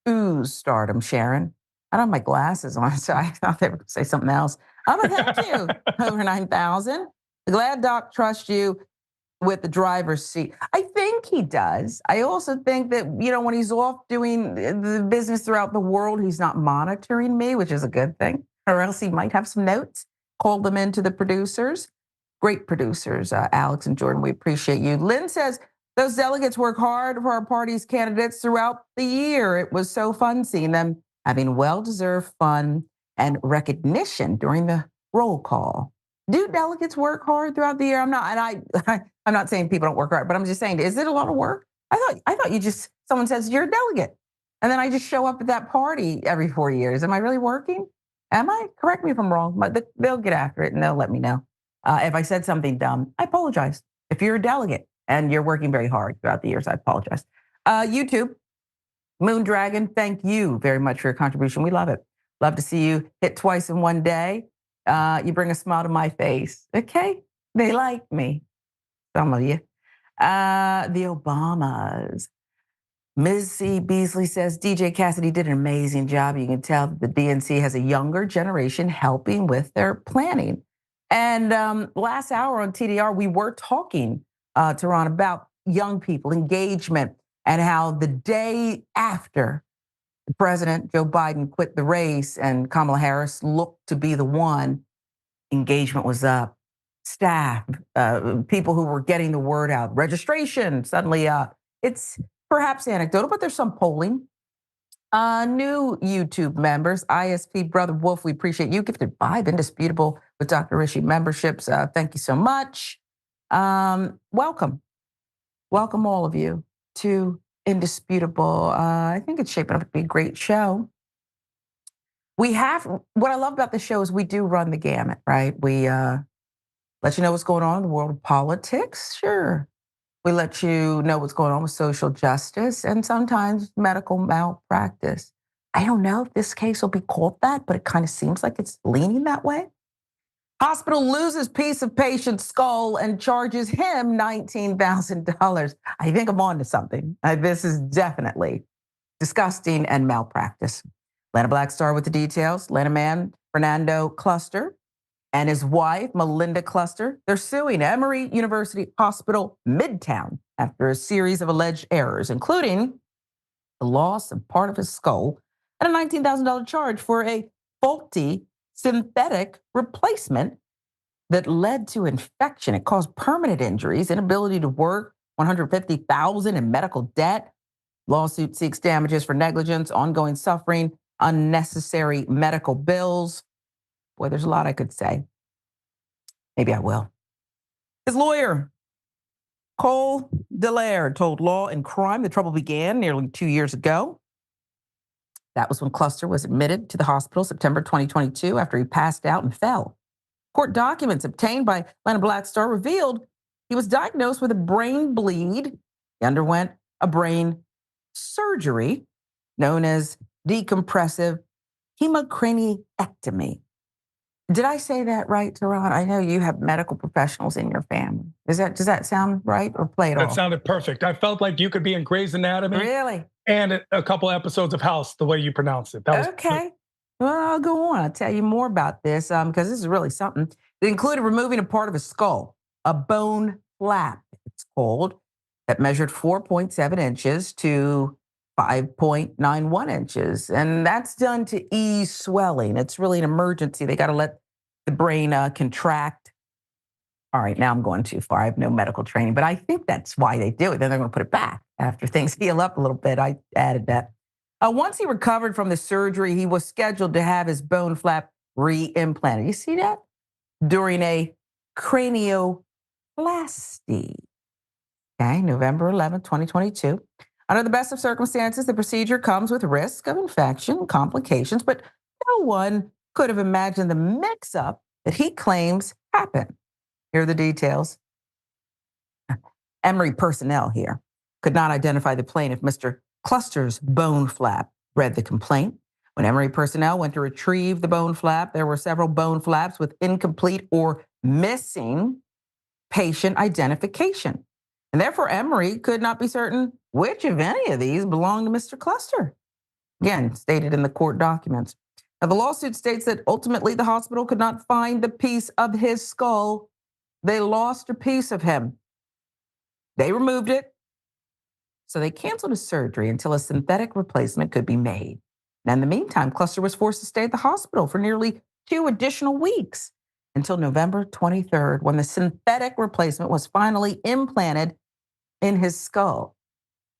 ooze stardom, Sharon. I don't have my glasses on, so I thought they were going to say something else. But thank you, over 9,000. Glad Doc trusts you with the driver's seat. I think he does. I also think that, you know, when he's off doing the business throughout the world, he's not monitoring me, which is a good thing, or else he might have some notes, call them into the producers. Great producers, Alex and Jordan, we appreciate you. Lynn says, those delegates work hard for our party's candidates throughout the year. It was so fun seeing them having well-deserved fun and recognition during the roll call. Do delegates work hard throughout the year? I'm not saying people don't work hard, but I'm just saying, is it a lot of work? I thought you just, someone says you're a delegate, and then I just show up at that party every 4 years. Am I really working? Am I? Correct me if I'm wrong, but they'll get after it and they'll let me know. If I said something dumb, I apologize. If you're a delegate and you're working very hard throughout the years, I apologize. YouTube, Moon Dragon, thank you very much for your contribution. We love it. Love to see you hit twice in one day. You bring a smile to my face. Okay. They like me, some of you. The Obamas. Ms. C. Beasley says DJ Cassidy did an amazing job. You can tell that the DNC has a younger generation helping with their planning. And last hour on TDR, we were talking, Tehran, about young people, engagement, and how the day after President Joe Biden quit the race and Kamala Harris looked to be the one, engagement was up. Staff, people who were getting the word out, registration suddenly up. It's perhaps anecdotal, but there's some polling. New YouTube members, ISP Brother Wolf, we appreciate you. Gifted 5 indisputable with Dr. Rishi memberships. Thank you so much. Welcome. Welcome all of you to Indisputable. I think it's shaping up to be a great show. What I love about the show is we do run the gamut, right? We let you know what's going on in the world of politics, sure. We let you know what's going on with social justice and sometimes medical malpractice. I don't know if this case will be called that, but it kind of seems like it's leaning that way. Hospital loses piece of patient's skull and charges him $19,000. I think I'm on to something. This is definitely disgusting and malpractice. Atlanta Black Star with the details. Atlanta man Fernando Cluster and his wife, Melinda Cluster, they're suing Emory University Hospital Midtown after a series of alleged errors, including the loss of part of his skull and a $19,000 charge for a faulty synthetic replacement that led to infection. It caused permanent injuries, inability to work, $150,000 in medical debt. Lawsuit seeks damages for negligence, ongoing suffering, unnecessary medical bills. Boy, there's a lot I could say. Maybe I will. His lawyer, Cole Delaire, told Law and Crime the trouble began nearly 2 years ago. That was when Cluster was admitted to the hospital September 2022 after he passed out and fell. Court documents obtained by Atlanta Black Star revealed he was diagnosed with a brain bleed. He underwent a brain surgery known as decompressive hemocraniectomy. Did I say that right, Tehran? I know you have medical professionals in your family. Does that sound right or play it off? That sounded perfect. I felt like you could be in Grey's Anatomy. Really? And a couple episodes of House, the way you pronounce it. That was okay. Well, I'll go on. I'll tell you more about this because this is really something. It included removing a part of his skull, a bone flap, it's called, that measured 4.7 inches to 5.91 inches. And that's done to ease swelling. It's really an emergency. They got to let the brain contract. All right, now I'm going too far. I have no medical training, but I think that's why they do it. Then they're going to put it back after things heal up a little bit. I added that. Once he recovered from the surgery, he was scheduled to have his bone flap re-implanted. You see that? During a cranioplasty. Okay, November 11th, 2022. Under the best of circumstances, the procedure comes with risk of infection, complications, but no one could have imagined the mix-up that he claims happened. Here are the details. Emory personnel here could not identify the plaintiff. Mr. Cluster's bone flap read the complaint. When Emory personnel went to retrieve the bone flap, there were several bone flaps with incomplete or missing patient identification. And therefore, Emory could not be certain which, if any of these, belonged to Mr. Cluster. Again, stated in the court documents. Now, the lawsuit states that ultimately the hospital could not find the piece of his skull. They lost a piece of him. They removed it. So they canceled his surgery until a synthetic replacement could be made. And in the meantime, Cluster was forced to stay at the hospital for nearly 2 additional weeks until November 23rd, when the synthetic replacement was finally implanted in his skull.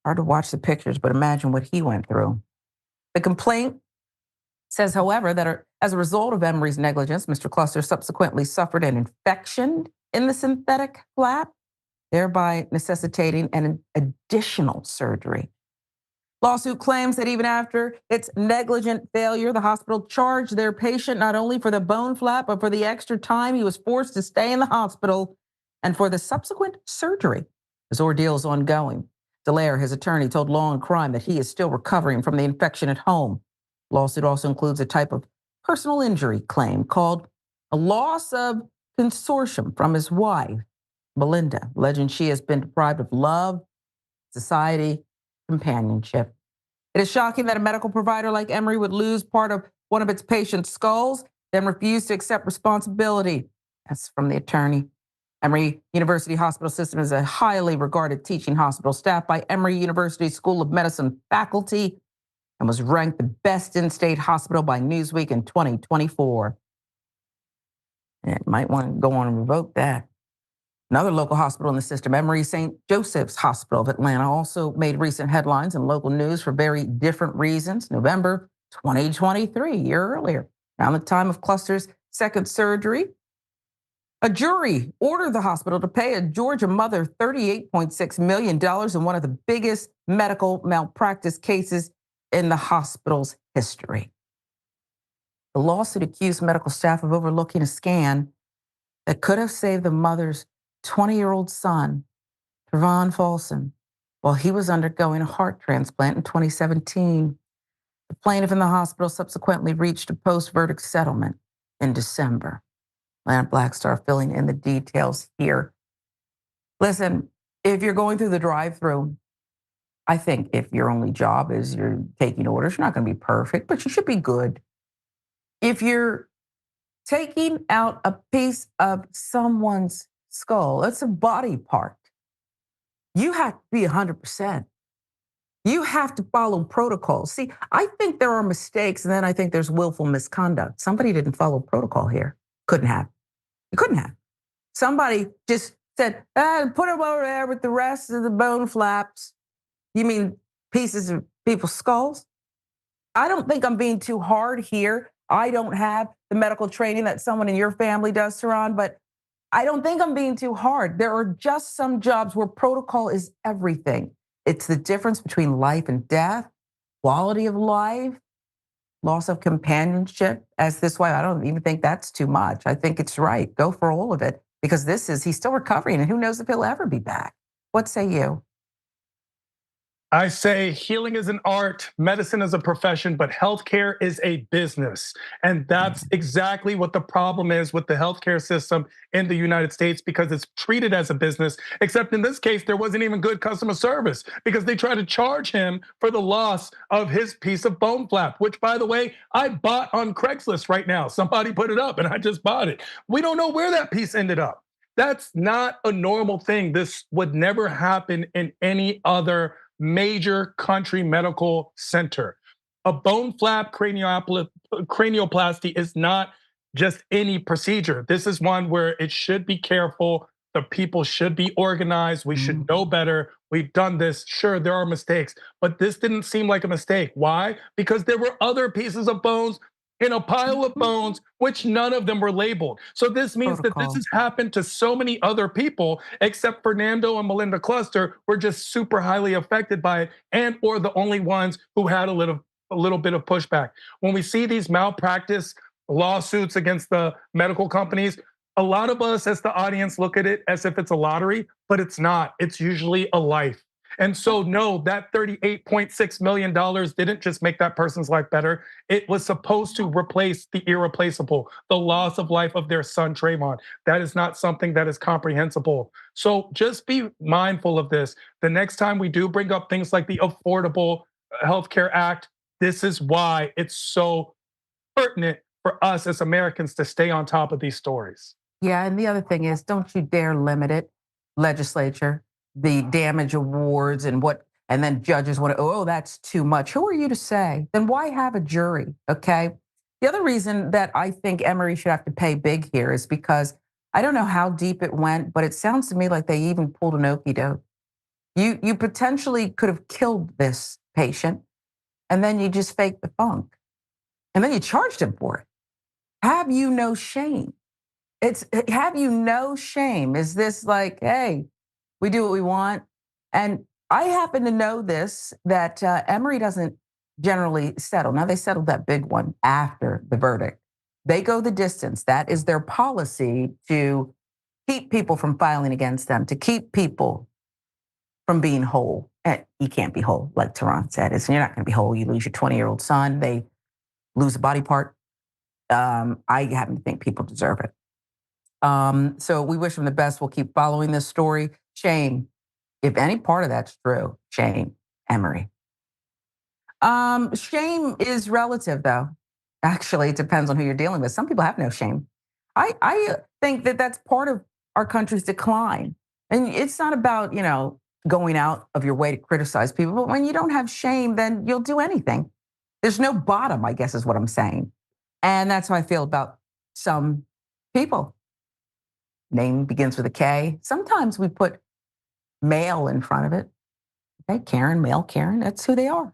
Hard to watch the pictures, but imagine what he went through. The complaint says, however, that as a result of Emory's negligence, Mr. Cluster subsequently suffered an infection in the synthetic flap, thereby necessitating an additional surgery. Lawsuit claims that even after its negligent failure, the hospital charged their patient not only for the bone flap, but for the extra time he was forced to stay in the hospital and for the subsequent surgery. His ordeal is ongoing. Delaire, his attorney, told Law and Crime that he is still recovering from the infection at home. Lawsuit also includes a type of personal injury claim called a loss of consortium from his wife, Melinda, alleging she has been deprived of love, society, companionship. It is shocking that a medical provider like Emory would lose part of one of its patients' skulls, then refuse to accept responsibility. That's from the attorney. Emory University Hospital System is a highly regarded teaching hospital staffed by Emory University School of Medicine faculty and was ranked the best in-state hospital by Newsweek in 2024. And it might want to go on and revoke that. Another local hospital in the system, Emory St. Joseph's Hospital of Atlanta, also made recent headlines in local news for very different reasons. November 2023, a year earlier, around the time of Cluster's second surgery, a jury ordered the hospital to pay a Georgia mother $38.6 million in one of the biggest medical malpractice cases in the hospital's history. The lawsuit accused medical staff of overlooking a scan that could have saved the mother's 20-year-old son, Tehran Von, while he was undergoing a heart transplant in 2017. The plaintiff in the hospital subsequently reached a post-verdict settlement in December. Atlanta Black Star filling in the details here. Listen, if you're going through the drive-thru, I think if your only job is you're taking orders, you're not going to be perfect, but you should be good. If you're taking out a piece of someone's skull, that's a body part, you have to be 100%. You have to follow protocols. See, I think there are mistakes, and then I think there's willful misconduct. Somebody didn't follow protocol here. Couldn't have. You couldn't have. Somebody just said, put them over there with the rest of the bone flaps. You mean pieces of people's skulls? I don't think I'm being too hard here. I don't have the medical training that someone in your family does, Tehran, but I don't think I'm being too hard. There are just some jobs where protocol is everything. It's the difference between life and death, quality of life, loss of companionship. As this way, I don't even think that's too much. I think it's right. Go for all of it, because he's still recovering, and who knows if he'll ever be back. What say you? I say healing is an art, medicine is a profession, but healthcare is a business. And that's exactly what the problem is with the healthcare system in the United States, because it's treated as a business, except in this case, there wasn't even good customer service because they tried to charge him for the loss of his piece of bone flap, which, by the way, I bought on Craigslist right now. Somebody put it up and I just bought it. We don't know where that piece ended up. That's not a normal thing. This would never happen in any other major country medical center. A bone flap cranioplasty is not just any procedure. This is one where it should be careful. The people should be organized. We should know better. We've done this. Sure, there are mistakes, but this didn't seem like a mistake. Why? Because there were other pieces of bones in a pile of bones, which none of them were labeled. So this means that this has happened to so many other people, except Fernando and Melinda Cluster were just super highly affected by it, and or the only ones who had a little bit of pushback. When we see these malpractice lawsuits against the medical companies, a lot of us as the audience look at it as if it's a lottery, but it's not. It's usually a life. And so no, that $38.6 million didn't just make that person's life better. It was supposed to replace the irreplaceable, the loss of life of their son, Trayvon. That is not something that is comprehensible. So just be mindful of this. The next time we do bring up things like the Affordable Healthcare Act, this is why it's so pertinent for us as Americans to stay on top of these stories. Yeah, and the other thing is, don't you dare limit it, legislature, the damage awards and then judges want to, oh, that's too much. Who are you to say? Then why have a jury, okay? The other reason that I think Emory should have to pay big here is because I don't know how deep it went, but it sounds to me like they even pulled an okie doke. You potentially could have killed this patient, and then you just faked the funk. And then you charged him for it. Have you no shame? Have you no shame? Is this like, hey, we do what we want? And I happen to know this, that Emory doesn't generally settle. Now, they settled that big one after the verdict. They go the distance. That is their policy, to keep people from filing against them, to keep people from being whole. And you can't be whole, like Tehran said. You're not going to be whole. You lose your 20-year-old son. They lose a body part. I happen to think people deserve it. So we wish him the best. We'll keep following this story. Shame. If any part of that's true, shame, Emery. Shame is relative, though. Actually, it depends on who you're dealing with. Some people have no shame. I think that that's part of our country's decline. And it's not about, going out of your way to criticize people, but when you don't have shame, then you'll do anything. There's no bottom, I guess is what I'm saying. And that's how I feel about some people. Name begins with a K. Sometimes we put male in front of it. Okay, Karen, male Karen, that's who they are.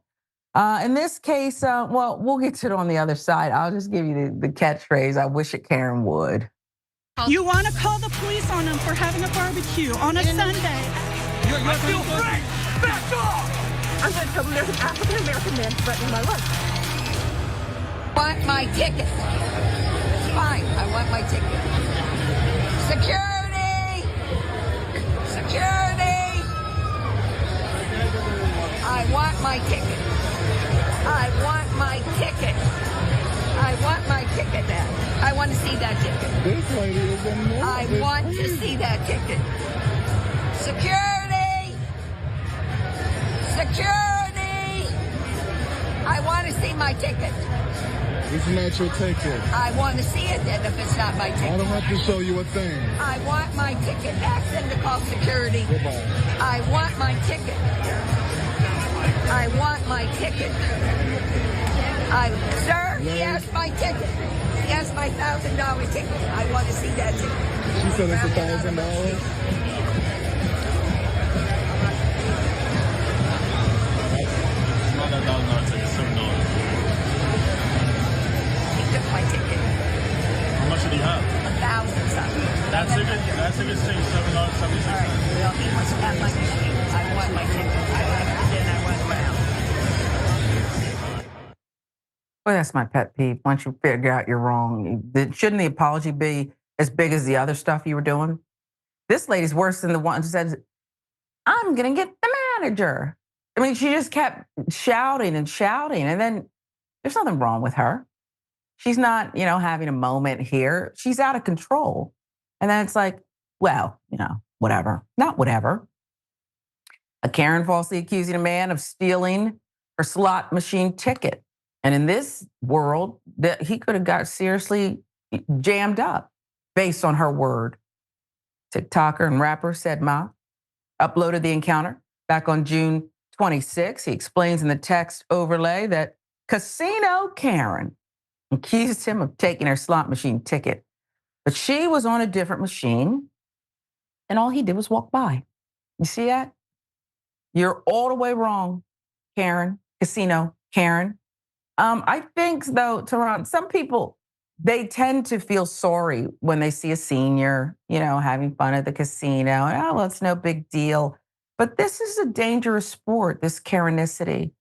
In this case, well, we'll get to it on the other side. I'll just give you the catchphrase, I wish it Karen would. You want to call the police on them for having a barbecue on a Sunday. I feel free! Back off! I'm going to tell them there's an African-American man threatening my life. Want my ticket. It's fine. I want my ticket. Security! Security! I want my ticket. I want my ticket. I want my ticket back. I want to see that ticket. This lady is a mess. I want to see that ticket. Security! Security! I want to see my ticket. It's not your ticket. I want to see it then if it's not my ticket. I don't have to show you a thing. I want my ticket. Ask them to call security. Goodbye. I want my ticket. I want my ticket. Sir, he asked my ticket. He asked my $1,000 ticket. I want to see that ticket. She said it's $1,000. My ticket. How much did he have? 1,000 something. That ticket's saying $7.76. All right. Well, he wants to have my machine. I want my ticket. I left it in. I went around. Well, that's my pet peeve. Once you figure out you're wrong, shouldn't the apology be as big as the other stuff you were doing? This lady's worse than the one who said, I'm going to get the manager. I mean, she just kept shouting and shouting. And then there's nothing wrong with her. She's not, having a moment here. She's out of control. And then it's like, well, whatever. Not whatever. A Karen falsely accusing a man of stealing her slot machine ticket. And in this world, that he could have got seriously jammed up based on her word. TikToker and rapper Said Ma uploaded the encounter back on June 26. He explains in the text overlay that Casino Karen accused him of taking her slot machine ticket. But she was on a different machine, and all he did was walk by. You see that? You're all the way wrong, Karen. Casino Karen. I think, though, Tehran, some people, they tend to feel sorry when they see a senior, having fun at the casino. Oh, well, it's no big deal. But this is a dangerous sport, this Karenicity.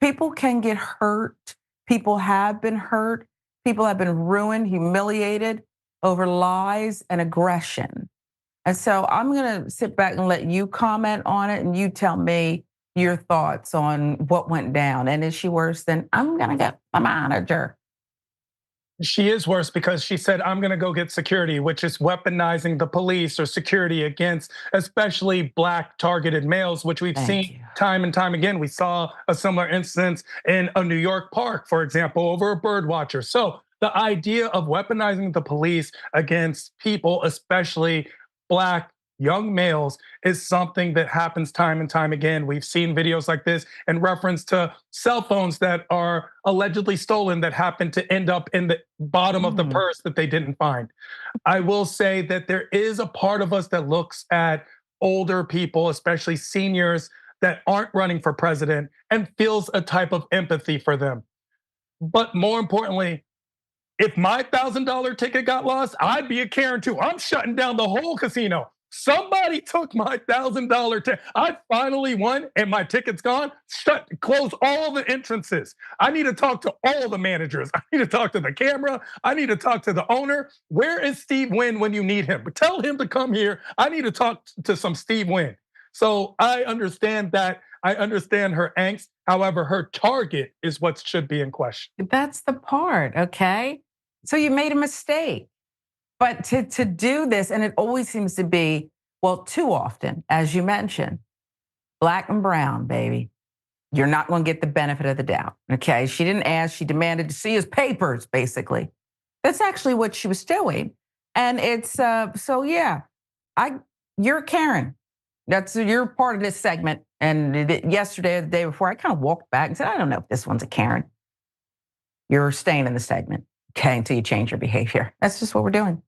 People can get hurt. People have been hurt. People have been ruined, humiliated over lies and aggression. And so I'm going to sit back and let you comment on it, and you tell me your thoughts on what went down. And is she worse than I'm going to get the manager? She is worse because she said, I'm going to go get security, which is weaponizing the police or security against especially Black targeted males, which we've seen time and time again. We saw a similar instance in a New York park, for example, over a bird watcher. So the idea of weaponizing the police against people, especially Black young males, is something that happens time and time again. We've seen videos like this in reference to cell phones that are allegedly stolen that happen to end up in the bottom of the purse that they didn't find. I will say that there is a part of us that looks at older people, especially seniors that aren't running for president, and feels a type of empathy for them. But more importantly, if my $1,000 ticket got lost, I'd be a Karen too. I'm shutting down the whole casino. Somebody took my $1,000 ticket. I finally won and my ticket's gone. Close all the entrances. I need to talk to all the managers. I need to talk to the camera. I need to talk to the owner. Where is Steve Wynn when you need him? Tell him to come here. I need to talk to some Steve Wynn. So I understand that. I understand her angst. However, her target is what should be in question. That's the part, okay? So you made a mistake. But to do this, and it always seems to be, well, too often, as you mentioned, black and brown, baby. You're not going to get the benefit of the doubt. Okay. She didn't ask, she demanded to see his papers, basically. That's actually what she was doing. And it's so yeah, you're Karen. You're part of this segment. And yesterday or the day before, I kind of walked back and said, I don't know if this one's a Karen. You're staying in the segment, okay, until you change your behavior. That's just what we're doing.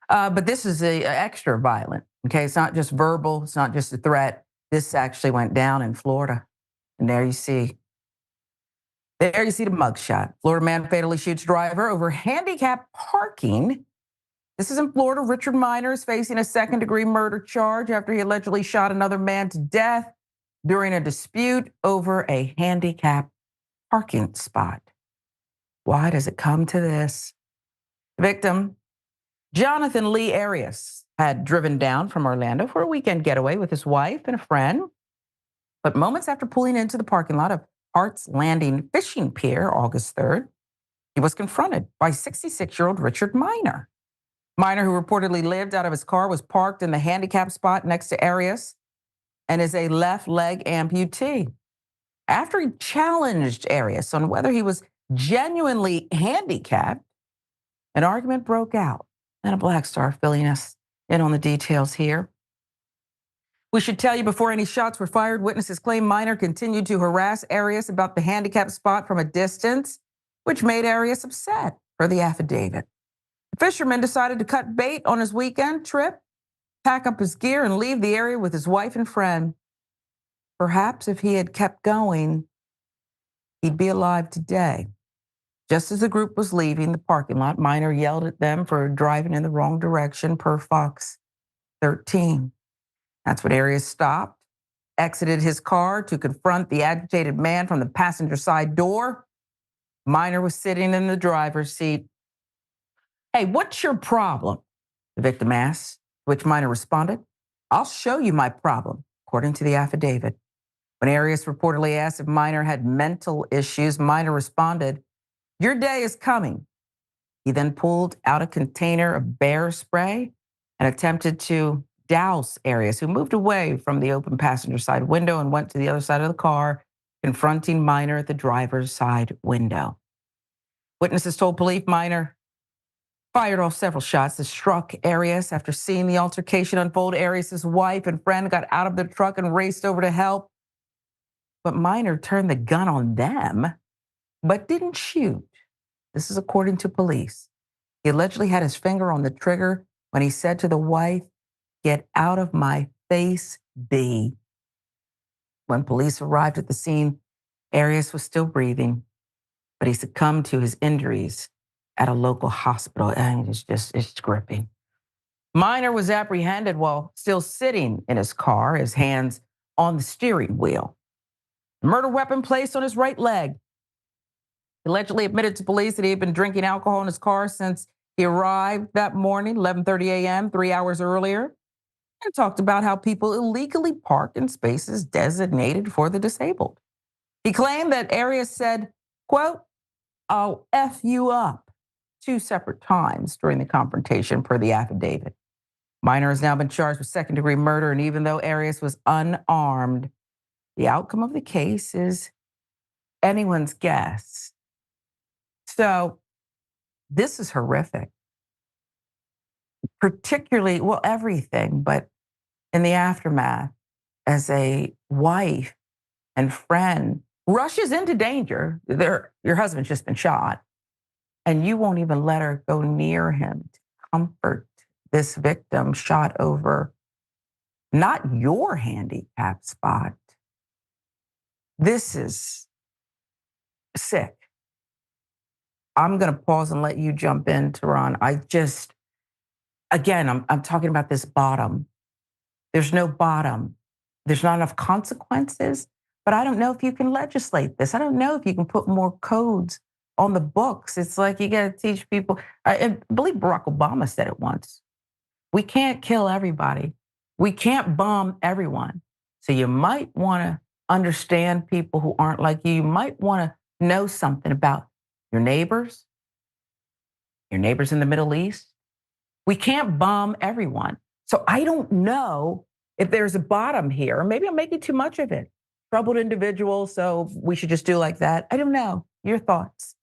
But this is extra violent. Okay, it's not just verbal. It's not just a threat. This actually went down in Florida. And there you see the mugshot. Florida man fatally shoots driver over handicap parking. This is in Florida. Richard Minor is facing a second-degree murder charge after he allegedly shot another man to death during a dispute over a handicap parking spot. Why does it come to this? The victim, Jonathan Lee Arias, had driven down from Orlando for a weekend getaway with his wife and a friend. But moments after pulling into the parking lot of Hart's Landing Fishing Pier, August 3rd, he was confronted by 66-year-old Richard Minor. Minor, who reportedly lived out of his car, was parked in the handicap spot next to Arias and is a left leg amputee. After he challenged Arias on whether he was genuinely handicapped, an argument broke out. And a Black Star filling us in on the details here. We should tell you before any shots were fired, witnesses claim Minor continued to harass Arias about the handicap spot from a distance, which made Arias upset for the affidavit. The fisherman decided to cut bait on his weekend trip, pack up his gear, and leave the area with his wife and friend. Perhaps if he had kept going, he'd be alive today. Just as the group was leaving the parking lot, Minor yelled at them for driving in the wrong direction per Fox 13. That's when Arias stopped, exited his car to confront the agitated man from the passenger side door. Minor was sitting in the driver's seat. Hey, what's your problem? The victim asked, which Minor responded, I'll show you my problem, according to the affidavit. When Arias reportedly asked if Minor had mental issues, Minor responded, your day is coming. He then pulled out a container of bear spray and attempted to douse Arias, who moved away from the open passenger side window and went to the other side of the car, confronting Minor at the driver's side window. Witnesses told police Minor fired off several shots that struck Arias. After seeing the altercation unfold, Arias' wife and friend got out of the truck and raced over to help. But Minor turned the gun on them, but didn't shoot. This is according to police. He allegedly had his finger on the trigger when he said to the wife, get out of my face, B. When police arrived at the scene, Arias was still breathing, but he succumbed to his injuries at a local hospital, and it's gripping. Minor was apprehended while still sitting in his car, his hands on the steering wheel. Murder weapon placed on his right leg. He allegedly admitted to police that he had been drinking alcohol in his car since he arrived that morning, 11:30 a.m., 3 hours earlier, and talked about how people illegally park in spaces designated for the disabled. He claimed that Arias said, quote, I'll F you up 2 separate times during the confrontation per the affidavit. Minor has now been charged with second-degree murder, and even though Arias was unarmed, the outcome of the case is anyone's guess. So this is horrific, particularly, well, everything, but in the aftermath, as a wife and friend rushes into danger, your husband's just been shot, and you won't even let her go near him to comfort this victim shot over not your handicap spot. This is sick. I'm going to pause and let you jump in, Tehran. I'm talking about this bottom. There's no bottom. There's not enough consequences, but I don't know if you can legislate this. I don't know if you can put more codes on the books. It's like you got to teach people. I believe Barack Obama said it once. We can't kill everybody. We can't bomb everyone. So you might want to understand people who aren't like you. You might want to know something about your neighbors in the Middle East, We can't bomb everyone. So I don't know if there's a bottom here. Or maybe I'm making too much of it. Troubled individual, so we should just do like that. I don't know. Your thoughts?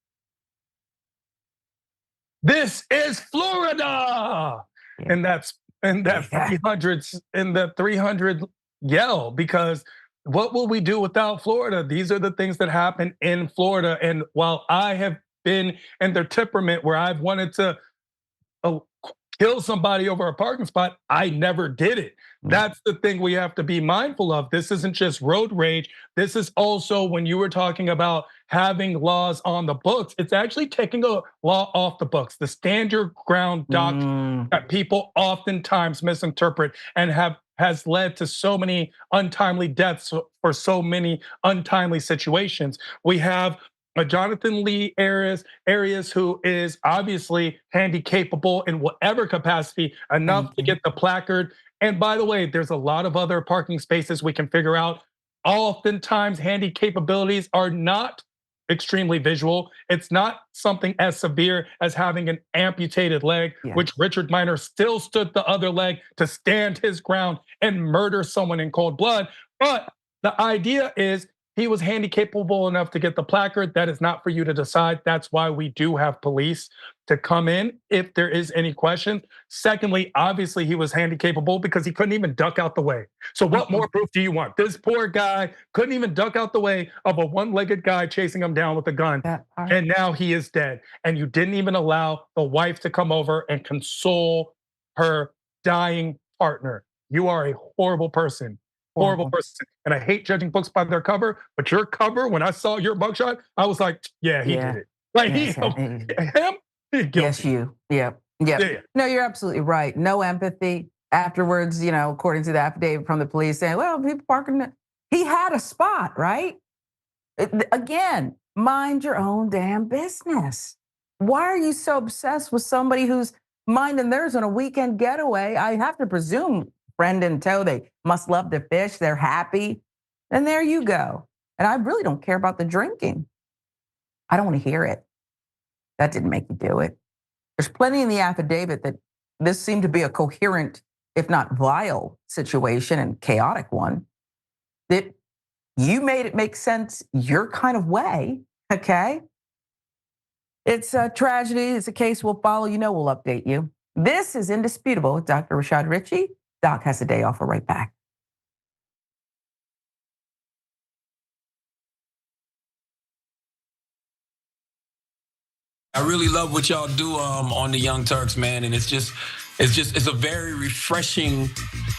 This is Florida, and that 300s and the 300 yell, because what will we do without Florida? These are the things that happen in Florida. And while I have been in their temperament where I've wanted to kill somebody over a parking spot, I never did it. That's the thing we have to be mindful of. This isn't just road rage. This is also when you were talking about having laws on the books, it's actually taking a law off the books. The stand your ground doctrine that people oftentimes misinterpret and has led to so many untimely deaths for so many untimely situations. We have a Jonathan Lee Arias who is obviously handy capable in whatever capacity, enough to get the placard. And by the way, there's a lot of other parking spaces we can figure out. Oftentimes, handy capabilities are not extremely visual. It's not something as severe as having an amputated leg, which Richard Miner still stood the other leg to stand his ground and murder someone in cold blood. But the idea is he was handy capable enough to get the placard. That is not for you to decide. That's why we do have police to come in if there is any question. Secondly, obviously he was handy capable because he couldn't even duck out the way. So what more proof do you want? This poor guy couldn't even duck out the way of a one-legged guy chasing him down with a gun. And now he is dead. And you didn't even allow the wife to come over and console her dying partner. You are a horrible person. Horrible person. And I hate judging books by their cover, but your cover, when I saw your mugshot, I was like, yeah, he did it. Like him, yes, you. Yep. No, you're absolutely right. No empathy. Afterwards, according to the affidavit from the police saying, well, people parking, he had a spot, right? Again, mind your own damn business. Why are you so obsessed with somebody who's minding theirs on a weekend getaway? I have to presume, friend in tow, they must love to fish, they're happy. And there you go. And I really don't care about the drinking. I don't want to hear it. That didn't make you do it. There's plenty in the affidavit that this seemed to be a coherent, if not vile, situation and chaotic one. That you made it make sense your kind of way, okay? It's a tragedy. It's a case we'll follow. We'll update you. This is Indisputable with Dr. Rashad Ritchie. Doc has a day off. We're right back. I really love what y'all do on the Young Turks, man, and it's a very refreshing,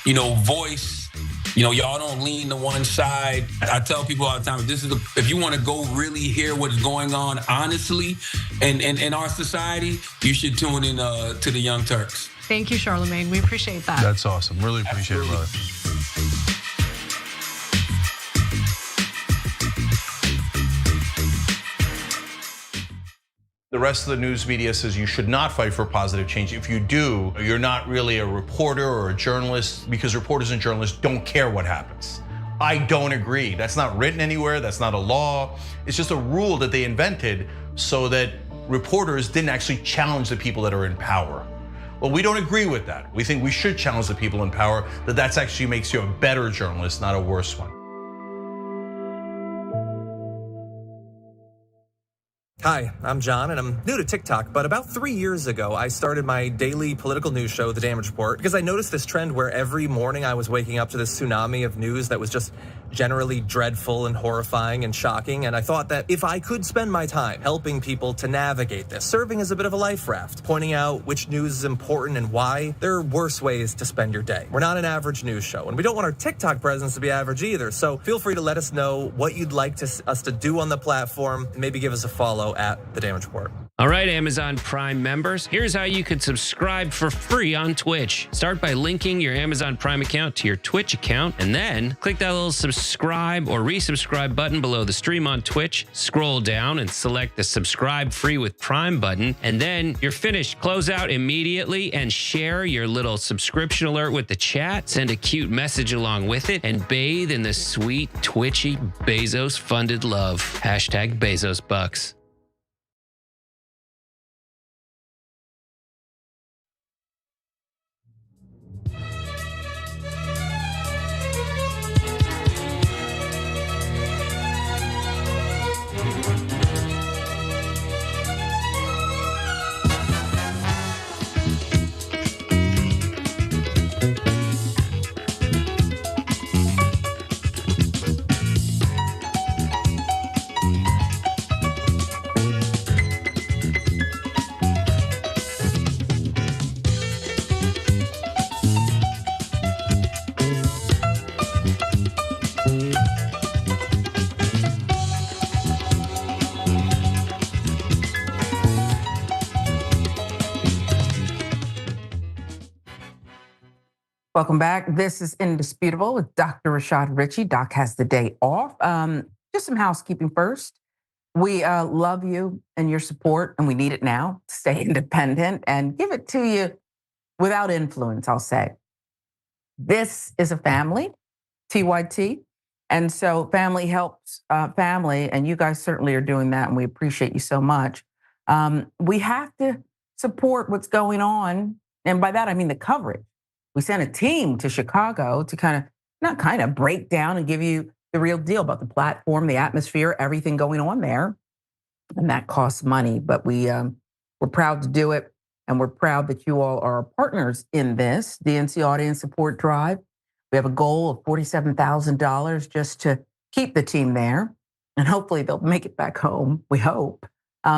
voice. Y'all don't lean to one side. I tell people all the time, if you want to go really hear what's going on honestly in our society, you should tune in to the Young Turks. Thank you, Charlemagne. We appreciate that. That's awesome. Really appreciate it, brother. The rest of the news media says you should not fight for positive change. If you do, you're not really a reporter or a journalist, because reporters and journalists don't care what happens. I don't agree. That's not written anywhere. That's not a law. It's just a rule that they invented so that reporters didn't actually challenge the people that are in power. Well, we don't agree with that. We think we should challenge the people in power, that actually makes you a better journalist, not a worse one. Hi, I'm John, and I'm new to TikTok, but about 3 years ago, I started my daily political news show, The Damage Report, because I noticed this trend where every morning I was waking up to this tsunami of news that was just generally dreadful and horrifying and shocking, and I thought that if I could spend my time helping people to navigate this, serving as a bit of a life raft, pointing out which news is important and why, there are worse ways to spend your day. We're not an average news show, and we don't want our TikTok presence to be average either, so feel free to let us know what you'd like us to do on the platform, and maybe give us a follow at The Damage Report. All right, Amazon Prime members, here's how you can subscribe for free on Twitch. Start by linking your Amazon Prime account to your Twitch account, and then click that little subscribe or resubscribe button below the stream on Twitch. Scroll down and select the subscribe free with Prime button, and then you're finished. Close out immediately and share your little subscription alert with the chat. Send a cute message along with it and bathe in the sweet, twitchy, Bezos-funded love. Hashtag Bezos Bucks. Welcome back. This is Indisputable with Dr. Rashad Ritchie. Doc has the day off. Just some housekeeping first. We love you and your support, and we need it now to stay independent and give it to you without influence, I'll say. This is a family, TYT. And so family helps family, and you guys certainly are doing that, and we appreciate you so much. We have to support what's going on, and by that I mean the coverage. We sent a team to Chicago to break down and give you the real deal about the platform, the atmosphere, everything going on there. And that costs money, but we're proud to do it. And we're proud that you all are partners in this DNC Audience Support Drive. We have a goal of $47,000 just to keep the team there. And hopefully they'll make it back home, we hope.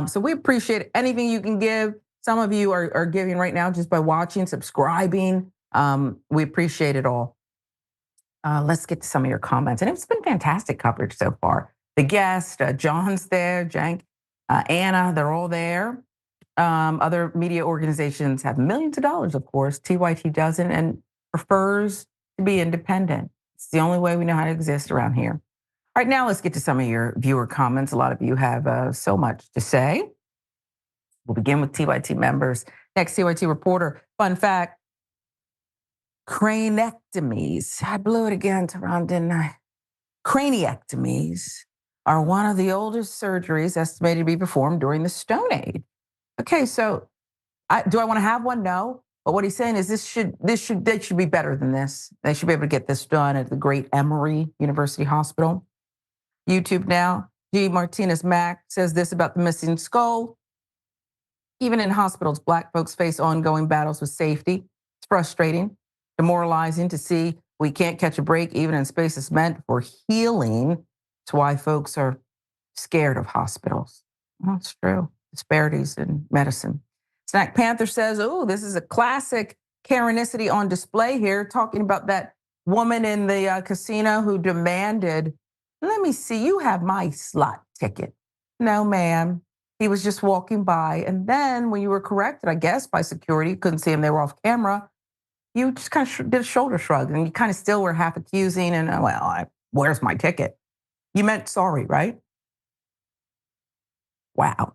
So we appreciate anything you can give. Some of you are giving right now just by watching, subscribing. We appreciate it all. Let's get to some of your comments. And it's been fantastic coverage so far. The guest, John's there, Jank, Anna, they're all there. Other media organizations have millions of dollars, of course. TYT doesn't and prefers to be independent. It's the only way we know how to exist around here. All right, now let's get to some of your viewer comments. A lot of you have so much to say. We'll begin with TYT members. Next, TYT reporter. Fun fact. Craniectomies. I blew it again, Tehran, didn't I? Craniectomies are one of the oldest surgeries estimated to be performed during the Stone Age. Okay, so do I want to have one? No. But what he's saying is they should be better than this. They should be able to get this done at the great Emory University Hospital. YouTube now. G. Martinez Mack says this about the missing skull. Even in hospitals, Black folks face ongoing battles with safety. It's frustrating, demoralizing to see we can't catch a break even in spaces meant for healing. That's why folks are scared of hospitals. Well, it's true. Disparities in medicine. Snack Panther says, oh, this is a classic Karenicity on display here, talking about that woman in the casino who demanded, let me see, you have my slot ticket. No, ma'am. He was just walking by. And then when you were corrected, I guess, by security, you couldn't see him, they were off camera, you just kind of did a shoulder shrug and you kind of still were half accusing and, where's my ticket? You meant sorry, right? Wow.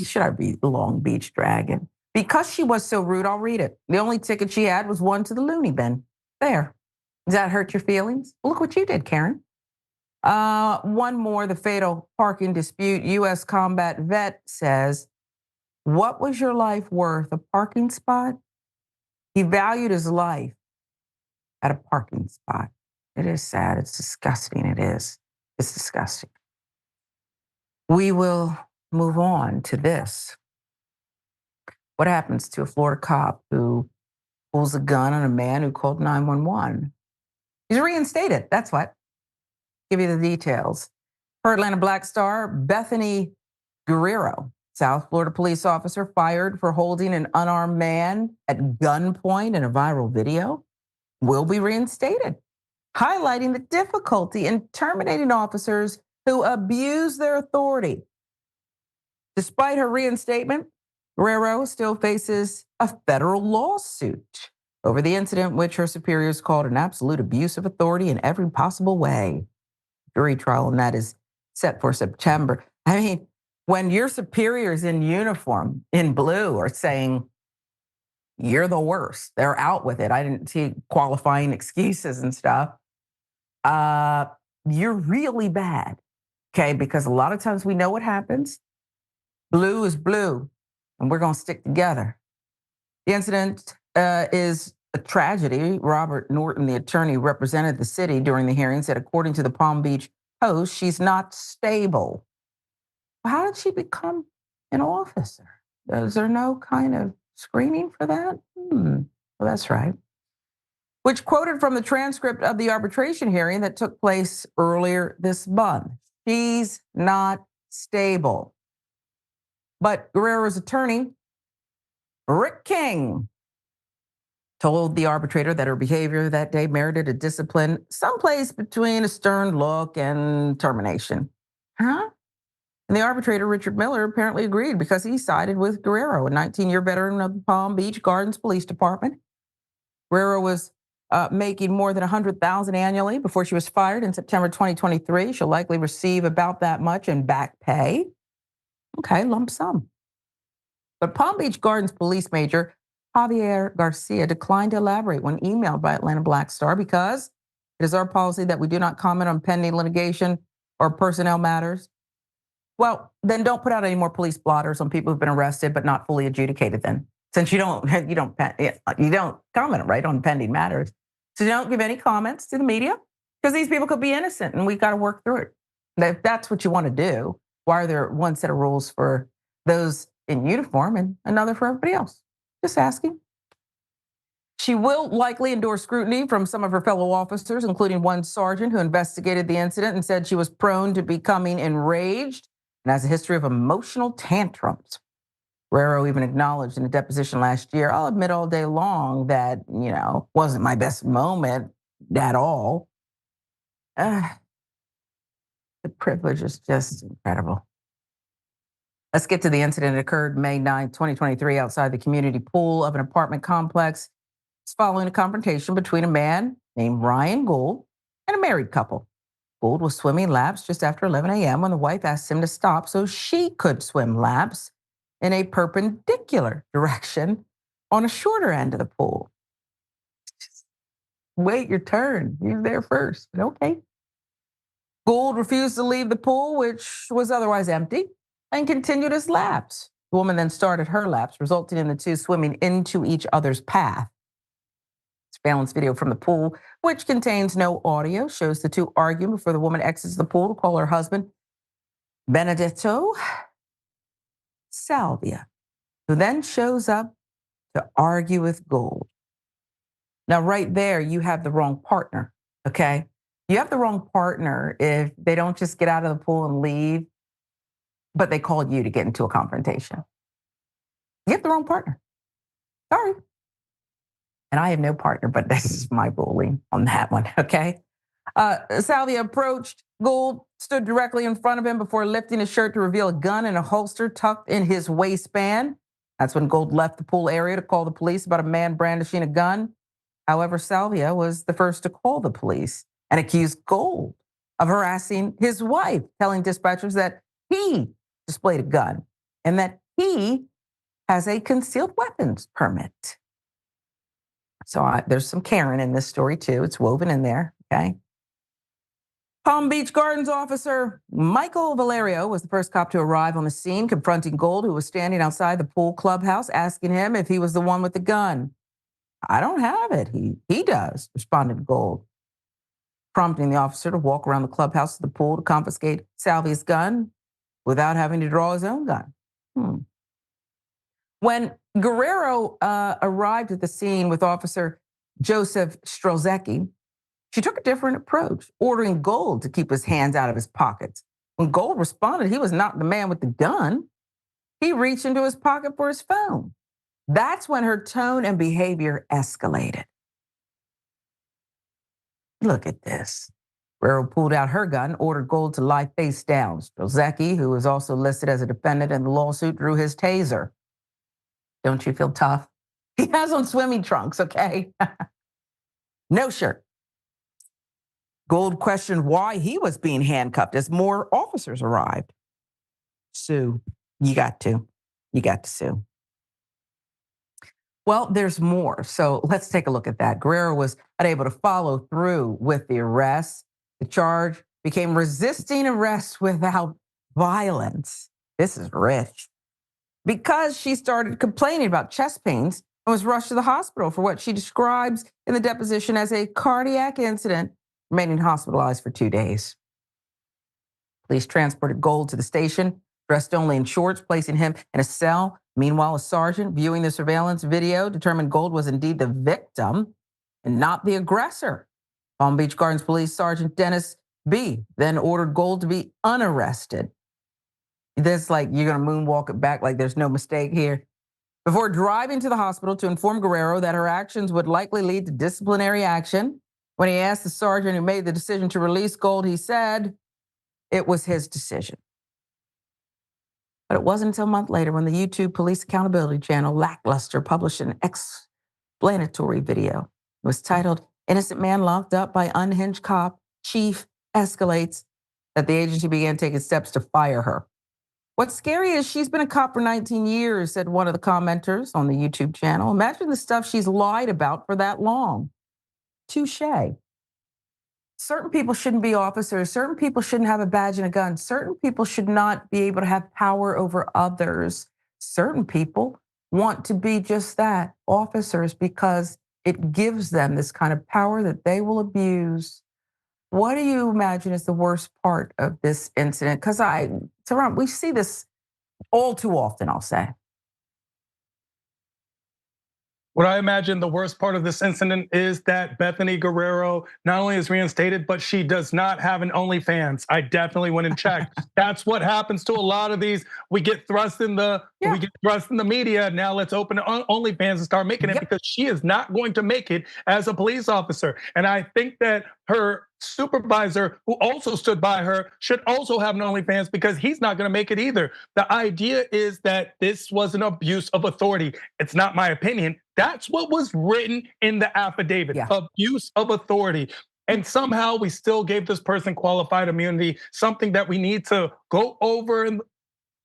Should I read the Long Beach Dragon? Because she was so rude, I'll read it. The only ticket she had was one to the loony bin. There. Does that hurt your feelings? Well, look what you did, Karen. One more, the fatal parking dispute. U.S. combat vet says, what was your life worth? A parking spot? He valued his life at a parking spot. It is sad. It's disgusting. It is. It's disgusting. We will move on to this. What happens to a Florida cop who pulls a gun on a man who called 911? He's reinstated. That's what. Give you the details. Her Atlanta Black Star, Bethany Guerrero, South Florida police officer fired for holding an unarmed man at gunpoint in a viral video, will be reinstated, highlighting the difficulty in terminating officers who abuse their authority. Despite her reinstatement, Guerrero still faces a federal lawsuit over the incident, which her superiors called an absolute abuse of authority in every possible way. Jury trial on that is set for September. I mean, when your superiors in uniform, in blue, are saying, you're the worst, they're out with it. I didn't see qualifying excuses and stuff. You're really bad, okay? Because a lot of times we know what happens. Blue is blue, and we're going to stick together. The incident is a tragedy. Robert Norton, the attorney, represented the city during the hearing, said, according to the Palm Beach Post, she's not stable. How did she become an officer? Is there no kind of screening for that? Well, that's right. Which quoted from the transcript of the arbitration hearing that took place earlier this month. She's not stable. But Guerrero's attorney, Rick King, told the arbitrator that her behavior that day merited a discipline someplace between a stern look and termination. Huh? And the arbitrator, Richard Miller, apparently agreed because he sided with Guerrero, a 19-year veteran of the Palm Beach Gardens Police Department. Guerrero was making more than $100,000 annually before she was fired in September 2023. She'll likely receive about that much in back pay. Okay, lump sum. But Palm Beach Gardens Police Major Javier Garcia declined to elaborate when emailed by Atlanta Black Star because it is our policy that we do not comment on pending litigation or personnel matters. Well, then don't put out any more police blotters on people who've been arrested but not fully adjudicated then. Since you don't comment, right, on pending matters. So don't give any comments to the media because these people could be innocent and we've got to work through it. And if that's what you want to do, why are there one set of rules for those in uniform and another for everybody else? Just asking. She will likely endure scrutiny from some of her fellow officers, including one sergeant who investigated the incident and said she was prone to becoming enraged and has a history of emotional tantrums. Guerrero even acknowledged in a deposition last year, I'll admit all day long that, wasn't my best moment at all. The privilege is just incredible. Let's get to the incident that occurred May 9th, 2023, outside the community pool of an apartment complex. It's following a confrontation between a man named Ryan Gould and a married couple. Gould was swimming laps just after 11 a.m. when the wife asked him to stop so she could swim laps in a perpendicular direction on a shorter end of the pool. Just wait your turn. You're there first. Okay. Gould refused to leave the pool, which was otherwise empty, and continued his laps. The woman then started her laps, resulting in the two swimming into each other's path. Surveillance video from the pool, which contains no audio, shows the two arguing before the woman exits the pool to call her husband, Benedetto Salvia, who then shows up to argue with Gould. Now, right there, you have the wrong partner, okay? You have the wrong partner if they don't just get out of the pool and leave, but they call you to get into a confrontation. You have the wrong partner. Sorry. And I have no partner, but this is my ruling on that one, okay? Salvia approached Gould, stood directly in front of him before lifting his shirt to reveal a gun in a holster tucked in his waistband. That's when Gould left the pool area to call the police about a man brandishing a gun. However, Salvia was the first to call the police and accused Gould of harassing his wife, telling dispatchers that he displayed a gun and that he has a concealed weapons permit. So there's some Karen in this story too. It's woven in there, okay? Palm Beach Gardens officer Michael Valerio was the first cop to arrive on the scene, confronting Gould, who was standing outside the pool clubhouse, asking him if he was the one with the gun. I don't have it. He does, responded Gould, prompting the officer to walk around the clubhouse to the pool to confiscate Salvia's gun without having to draw his own gun. When Guerrero arrived at the scene with Officer Joseph Strelzecki, she took a different approach, ordering Gould to keep his hands out of his pockets. When Gould responded he was not the man with the gun, he reached into his pocket for his phone. That's when her tone and behavior escalated. Look at this. Guerrero pulled out her gun, ordered Gould to lie face down. Strelzecki, who is also listed as a defendant in the lawsuit, drew his taser. Don't you feel tough? He has on swimming trunks, okay? No shirt. Gould questioned why he was being handcuffed as more officers arrived. Sue, you got to sue. Well, there's more. So let's take a look at that. Guerrero was unable to follow through with the arrest. The charge became resisting arrest without violence. This is rich. Because she started complaining about chest pains and was rushed to the hospital for what she describes in the deposition as a cardiac incident, remaining hospitalized for 2 days. Police transported Gould to the station, dressed only in shorts, placing him in a cell. Meanwhile, a sergeant viewing the surveillance video determined Gould was indeed the victim and not the aggressor. Palm Beach Gardens Police Sergeant Dennis B. then ordered Gould to be unarrested. This like you're going to moonwalk it back like there's no mistake here. Before driving to the hospital to inform Guerrero that her actions would likely lead to disciplinary action, when he asked the sergeant who made the decision to release Gould, he said it was his decision. But it wasn't until a month later when the YouTube Police Accountability Channel, Lackluster, published an explanatory video. It was titled, "Innocent Man Locked Up by Unhinged Cop, Chief Escalates," that the agency began taking steps to fire her. What's scary is she's been a cop for 19 years, said one of the commenters on the YouTube channel. Imagine the stuff she's lied about for that long. Touche. Certain people shouldn't be officers. Certain people shouldn't have a badge and a gun. Certain people should not be able to have power over others. Certain people want to be just that, officers, because it gives them this kind of power that they will abuse. What do you imagine is the worst part of this incident? Because Tehran, we see this all too often, I'll say. What I imagine the worst part of this incident is that Bethany Guerrero not only is reinstated, but she does not have an OnlyFans. I definitely went and checked. That's what happens to a lot of these. We get thrust in the media. Now let's open OnlyFans and start making it, because she is not going to make it as a police officer. And I think that her supervisor, who also stood by her, should also have an OnlyFans, because he's not gonna make it either. The idea is that this was an abuse of authority. It's not my opinion. That's what was written in the affidavit, abuse of authority. And somehow we still gave this person qualified immunity, something that we need to go over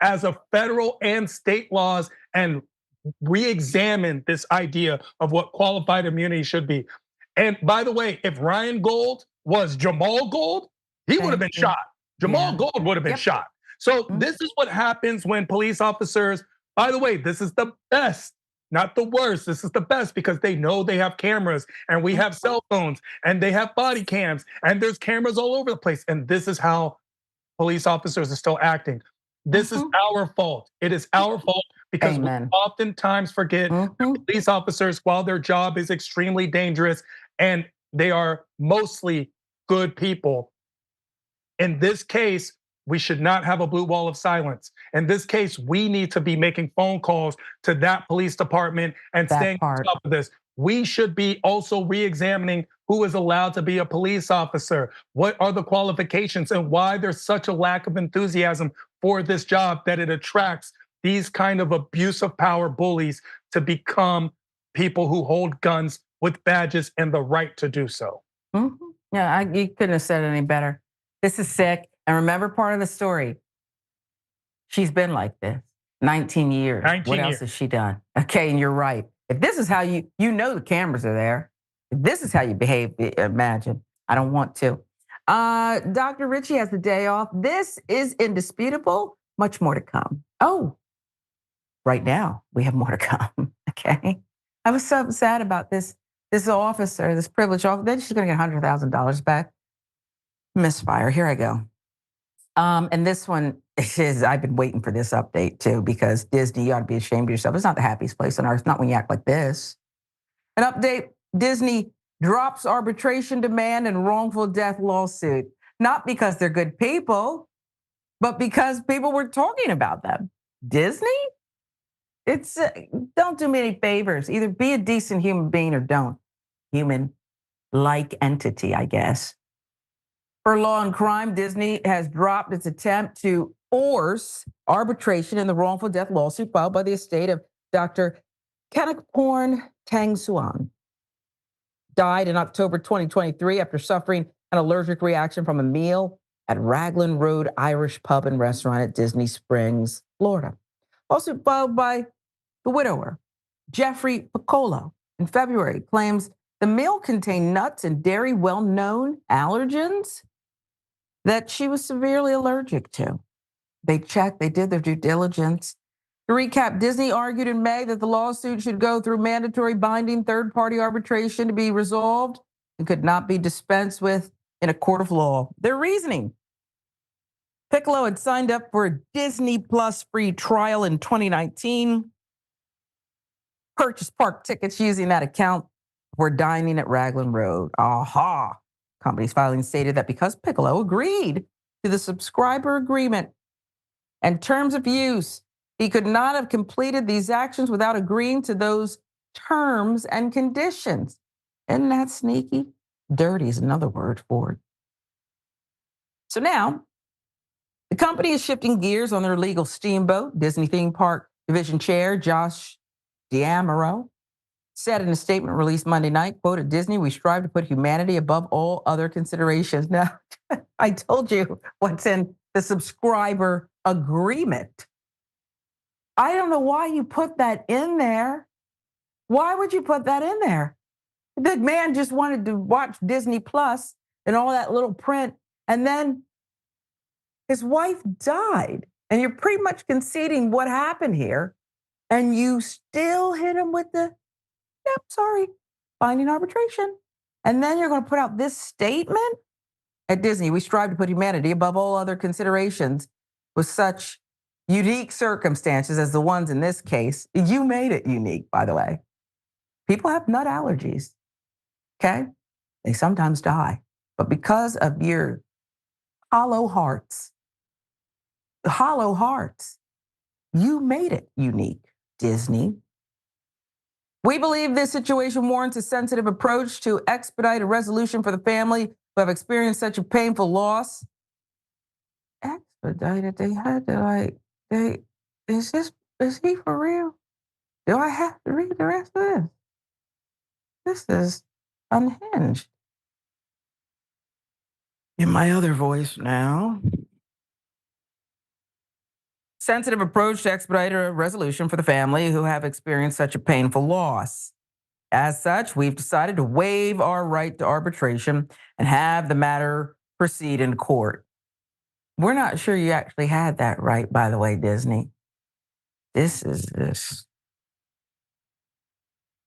as a federal and state laws and re-examine this idea of what qualified immunity should be. And by the way, if Ryan Gold was Jamal Gold, he would have been shot. Jamal Gold would have been shot. So this is what happens when police officers, by the way, this is the best, not the worst. This is the best, because they know they have cameras, and we have cell phones, and they have body cams, and there's cameras all over the place. And this is how police officers are still acting. This is our fault. It is our fault, because we oftentimes forget that police officers, while their job is extremely dangerous and they are mostly good people, in this case, we should not have a blue wall of silence. In this case, we need to be making phone calls to that police department and staying on top of this. We should be also re-examining who is allowed to be a police officer. What are the qualifications, and why there's such a lack of enthusiasm for this job that it attracts these kind of abuse of power bullies to become people who hold guns with badges and the right to do so. Yeah, you couldn't have said it any better. This is sick. And remember part of the story. She's been like this 19 years. What else has she done? Okay, and you're right. If this is how you know the cameras are there. If this is how you behave, imagine. I don't want to. Dr. Richie has the day off. This is indisputable. Much more to come. Oh, right now we have more to come. Okay. I was so sad about this officer, this privileged officer. Then she's going to get $100,000 back. Misfire. Here I go. And this one is, I've been waiting for this update too, because Disney, you ought to be ashamed of yourself. It's not the happiest place on earth, not when you act like this. An update, Disney drops arbitration demand and wrongful death lawsuit. Not because they're good people, but because people were talking about them. Disney? It's, don't do me any favors. Either be a decent human being or don't. Human-like entity, I guess. For Law and Crime, Disney has dropped its attempt to force arbitration in the wrongful death lawsuit filed by the estate of Dr. Kanaporn Tangsuan. Died in October 2023 after suffering an allergic reaction from a meal at Raglan Road Irish Pub and Restaurant at Disney Springs, Florida. Lawsuit filed by the widower, Jeffrey Piccolo, in February, claims the meal contained nuts and dairy well-known allergens that she was severely allergic to. They checked, they did their due diligence. To recap, Disney argued in May that the lawsuit should go through mandatory binding third-party arbitration to be resolved and could not be dispensed with in a court of law. Their reasoning: Piccolo had signed up for a Disney Plus free trial in 2019, purchased park tickets using that account, for dining at Raglan Road. Aha! Company's filing stated that because Piccolo agreed to the subscriber agreement and terms of use, he could not have completed these actions without agreeing to those terms and conditions. Isn't that sneaky? Dirty is another word for it. So now, The company is shifting gears on their legal steamboat. Disney theme park division chair Josh D'Amaro said in a statement released Monday night, quote, "At Disney, we strive to put humanity above all other considerations." Now, I told you what's in the subscriber agreement. I don't know why you put that in there. Why would you put that in there? The man just wanted to watch Disney Plus and all that little print, and then his wife died. And you're pretty much conceding what happened here, and you still hit him with the, yep, sorry, finding arbitration. And then you're going to put out this statement? At Disney, we strive to put humanity above all other considerations with such unique circumstances as the ones in this case. You made it unique, by the way. People have nut allergies, okay? They sometimes die. But because of your hollow hearts, you made it unique, Disney. We believe this situation warrants a sensitive approach to expedite a resolution for the family who have experienced such a painful loss. Expedited? They had to is he for real? Do I have to read the rest of this? This is unhinged. In my other voice now. Sensitive approach to expedite a resolution for the family who have experienced such a painful loss. As such, we've decided to waive our right to arbitration and have the matter proceed in court. We're not sure you actually had that right, by the way, Disney. This.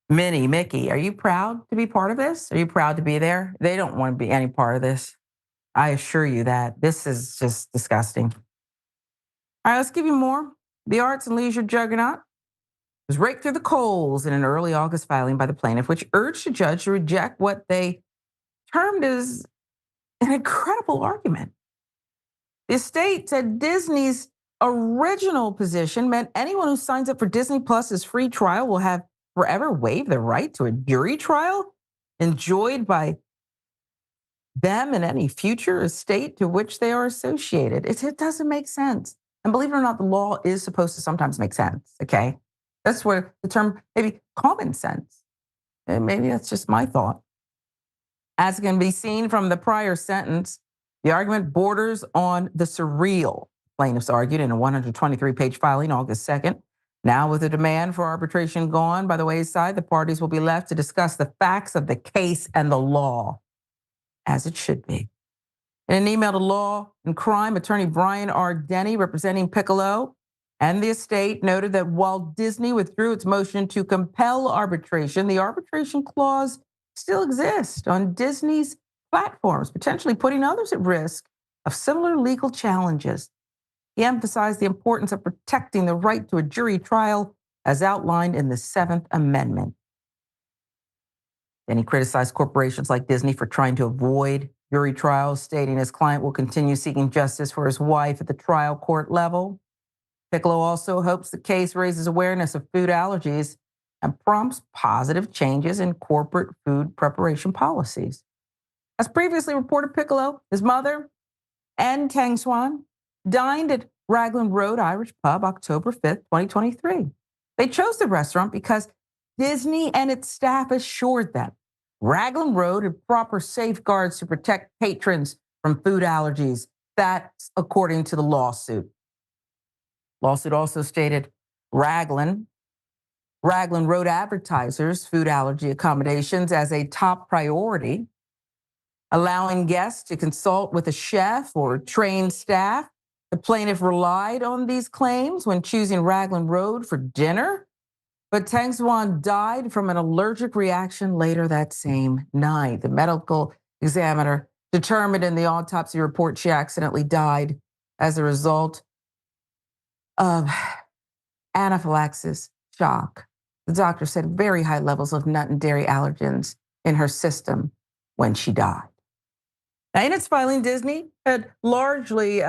Minnie, Mickey, are you proud to be part of this? Are you proud to be there? They don't want to be any part of this. I assure you that. This is just disgusting. All right, let's give you more. The arts and leisure juggernaut was raked through the coals in an early August filing by the plaintiff, which urged a judge to reject what they termed as an incredible argument. The estate said Disney's original position meant anyone who signs up for Disney Plus's free trial will have forever waived the right to a jury trial enjoyed by them and any future estate to which they are associated. It doesn't make sense. And believe it or not, the law is supposed to sometimes make sense, okay? That's where the term, maybe common sense. And maybe that's just my thought. As can be seen from the prior sentence, the argument borders on the surreal. Plaintiffs argued in a 123-page filing August 2nd. Now, with the demand for arbitration gone by the wayside, the parties will be left to discuss the facts of the case and the law, as it should be. In an email to Law and Crime, attorney Brian R. Denny, representing Piccolo and the estate, noted that while Disney withdrew its motion to compel arbitration, the arbitration clause still exists on Disney's platforms, potentially putting others at risk of similar legal challenges. He emphasized the importance of protecting the right to a jury trial as outlined in the 7th Amendment. Then he criticized corporations like Disney for trying to avoid jury trials, stating his client will continue seeking justice for his wife at the trial court level. Piccolo also hopes the case raises awareness of food allergies and prompts positive changes in corporate food preparation policies. As previously reported, Piccolo, his mother, and Tang Swan dined at Raglan Road Irish Pub October 5th, 2023. They chose the restaurant because Disney and its staff assured them Raglan Road had proper safeguards to protect patrons from food allergies. That's according to the lawsuit. Lawsuit also stated Raglan Road advertisers food allergy accommodations as a top priority, allowing guests to consult with a chef or trained staff. The plaintiff relied on these claims when choosing Raglan Road for dinner, but Tang Swan died from an allergic reaction later that same night. The medical examiner determined in the autopsy report she accidentally died as a result of anaphylaxis shock. The doctor said very high levels of nut and dairy allergens in her system when she died. Now, in its filing, Disney had largely,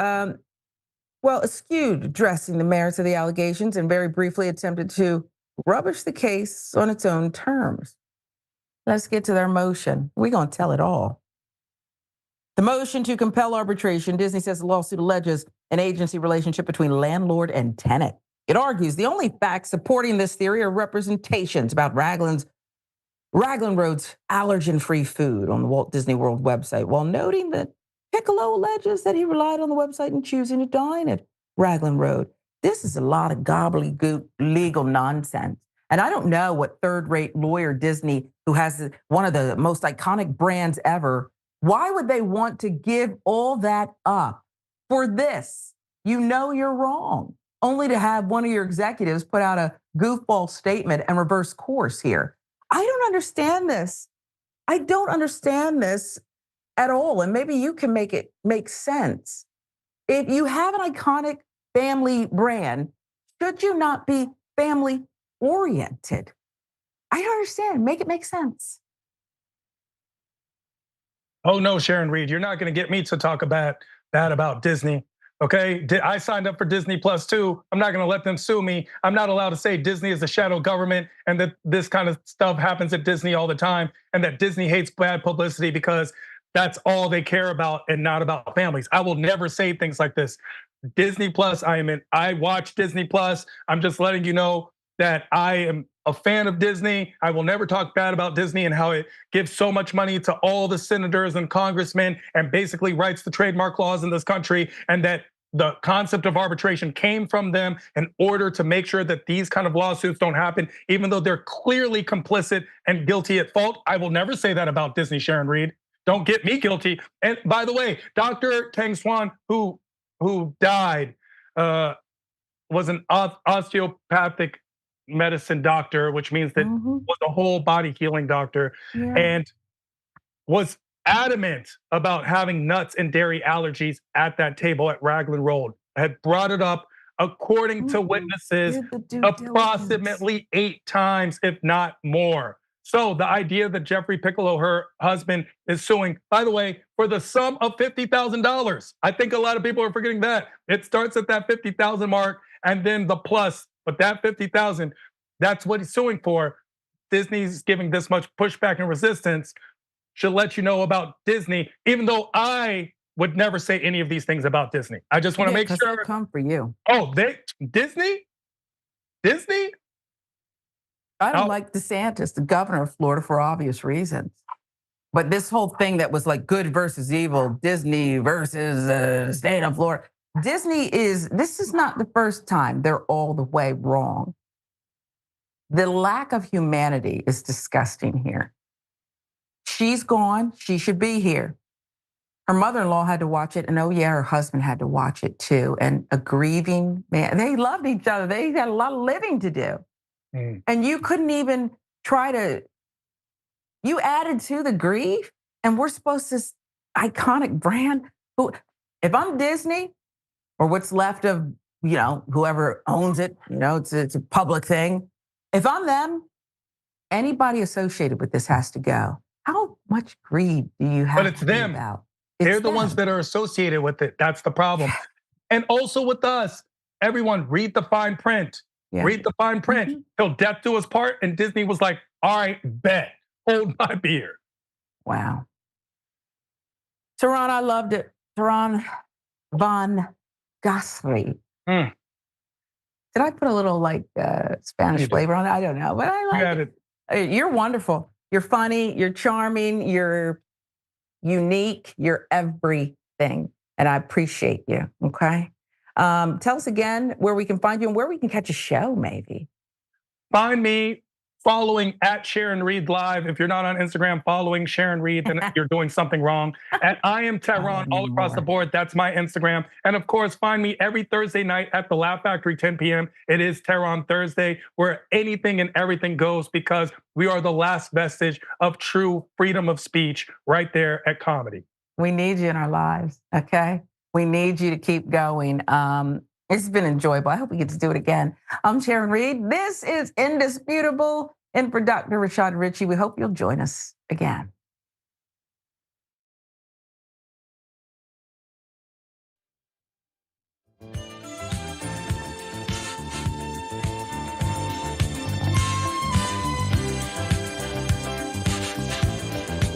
eschewed addressing the merits of the allegations and very briefly attempted to rubbish the case on its own terms. Let's get to their motion. We're going to tell it all. The motion to compel arbitration, Disney says the lawsuit alleges an agency relationship between landlord and tenant. It argues the only facts supporting this theory are representations about Raglan Road's allergen-free food on the Walt Disney World website, while noting that Piccolo alleges that he relied on the website in choosing to dine at Raglan Road. This is a lot of gobbledygook legal nonsense. And I don't know what third-rate lawyer Disney, who has one of the most iconic brands ever, why would they want to give all that up for this? You know you're wrong, only to have one of your executives put out a goofball statement and reverse course here. I don't understand this. I don't understand this at all. And maybe you can make it make sense. If you have an iconic family brand, should you not be family oriented? I don't understand. Make it make sense. Oh no, Sharon Reed, you're not going to get me to talk bad about Disney. Okay, I signed up for Disney Plus too. I'm not going to let them sue me. I'm not allowed to say Disney is a shadow government and that this kind of stuff happens at Disney all the time and that Disney hates bad publicity because that's all they care about and not about families. I will never say things like this. Disney Plus, I watch Disney Plus. I'm just letting you know that I am a fan of Disney. I will never talk bad about Disney and how it gives so much money to all the senators and congressmen and basically writes the trademark laws in this country, and that the concept of arbitration came from them in order to make sure that these kind of lawsuits don't happen, even though they're clearly complicit and guilty at fault. I will never say that about Disney, Sharon Reed. Don't get me guilty. And by the way, Dr. Tang Swan, who died, was an osteopathic medicine doctor, which means that was a whole body healing doctor, and was adamant about having nuts and dairy allergies at that table at Raglan Road. Had brought it up, according to witnesses, approximately 8 times, if not more. So the idea that Jeffrey Piccolo, her husband, is suing, by the way, for the sum of $50,000. I think a lot of people are forgetting that. It starts at that 50,000 mark and then the plus, but that 50,000, that's what he's suing for. Disney's giving this much pushback and resistance should let you know about Disney, even though I would never say any of these things about Disney. I just want to make sure. They'll come for you. Oh, Disney? I don't like DeSantis, the governor of Florida, for obvious reasons. But this whole thing that was like good versus evil, Disney versus the state of Florida. This is not the first time they're all the way wrong. The lack of humanity is disgusting here. She's gone, she should be here. Her mother-in-law had to watch it, and oh yeah, her husband had to watch it too. And a grieving man, they loved each other. They had a lot of living to do. And you couldn't even you added to the grief, and we're supposed to, iconic brand. If I'm Disney, or what's left of, whoever owns it, it's a public thing. If I'm them, anybody associated with this has to go. How much greed do you have? But it's them. They're the ones that are associated with it. That's the problem. And also with us, everyone read the fine print. Yeah. Read the fine print. Till death do us part. And Disney was like, all right, bet. Hold my beer. Wow. Tehran, I loved it. Tehran Von Ghasri. Did I put a little Spanish flavor on it? I don't know, but I like it. You're wonderful. You're funny. You're charming. You're unique. You're everything. And I appreciate you, okay? Tell us again where we can find you and where we can catch a show, maybe. Find me following at Sharon Reed Live. If you're not on Instagram following Sharon Reed, then you're doing something wrong. And I am Tehran all across the board. That's my Instagram. And of course, find me every Thursday night at the Laugh Factory, 10 p.m. It is Tehran Thursday, where anything and everything goes, because we are the last vestige of true freedom of speech right there at comedy. We need you in our lives, okay? We need you to keep going. It's been enjoyable. I hope we get to do it again. I'm Sharon Reed. This is Indisputable. And for Dr. Rashad Ritchie, we hope you'll join us again.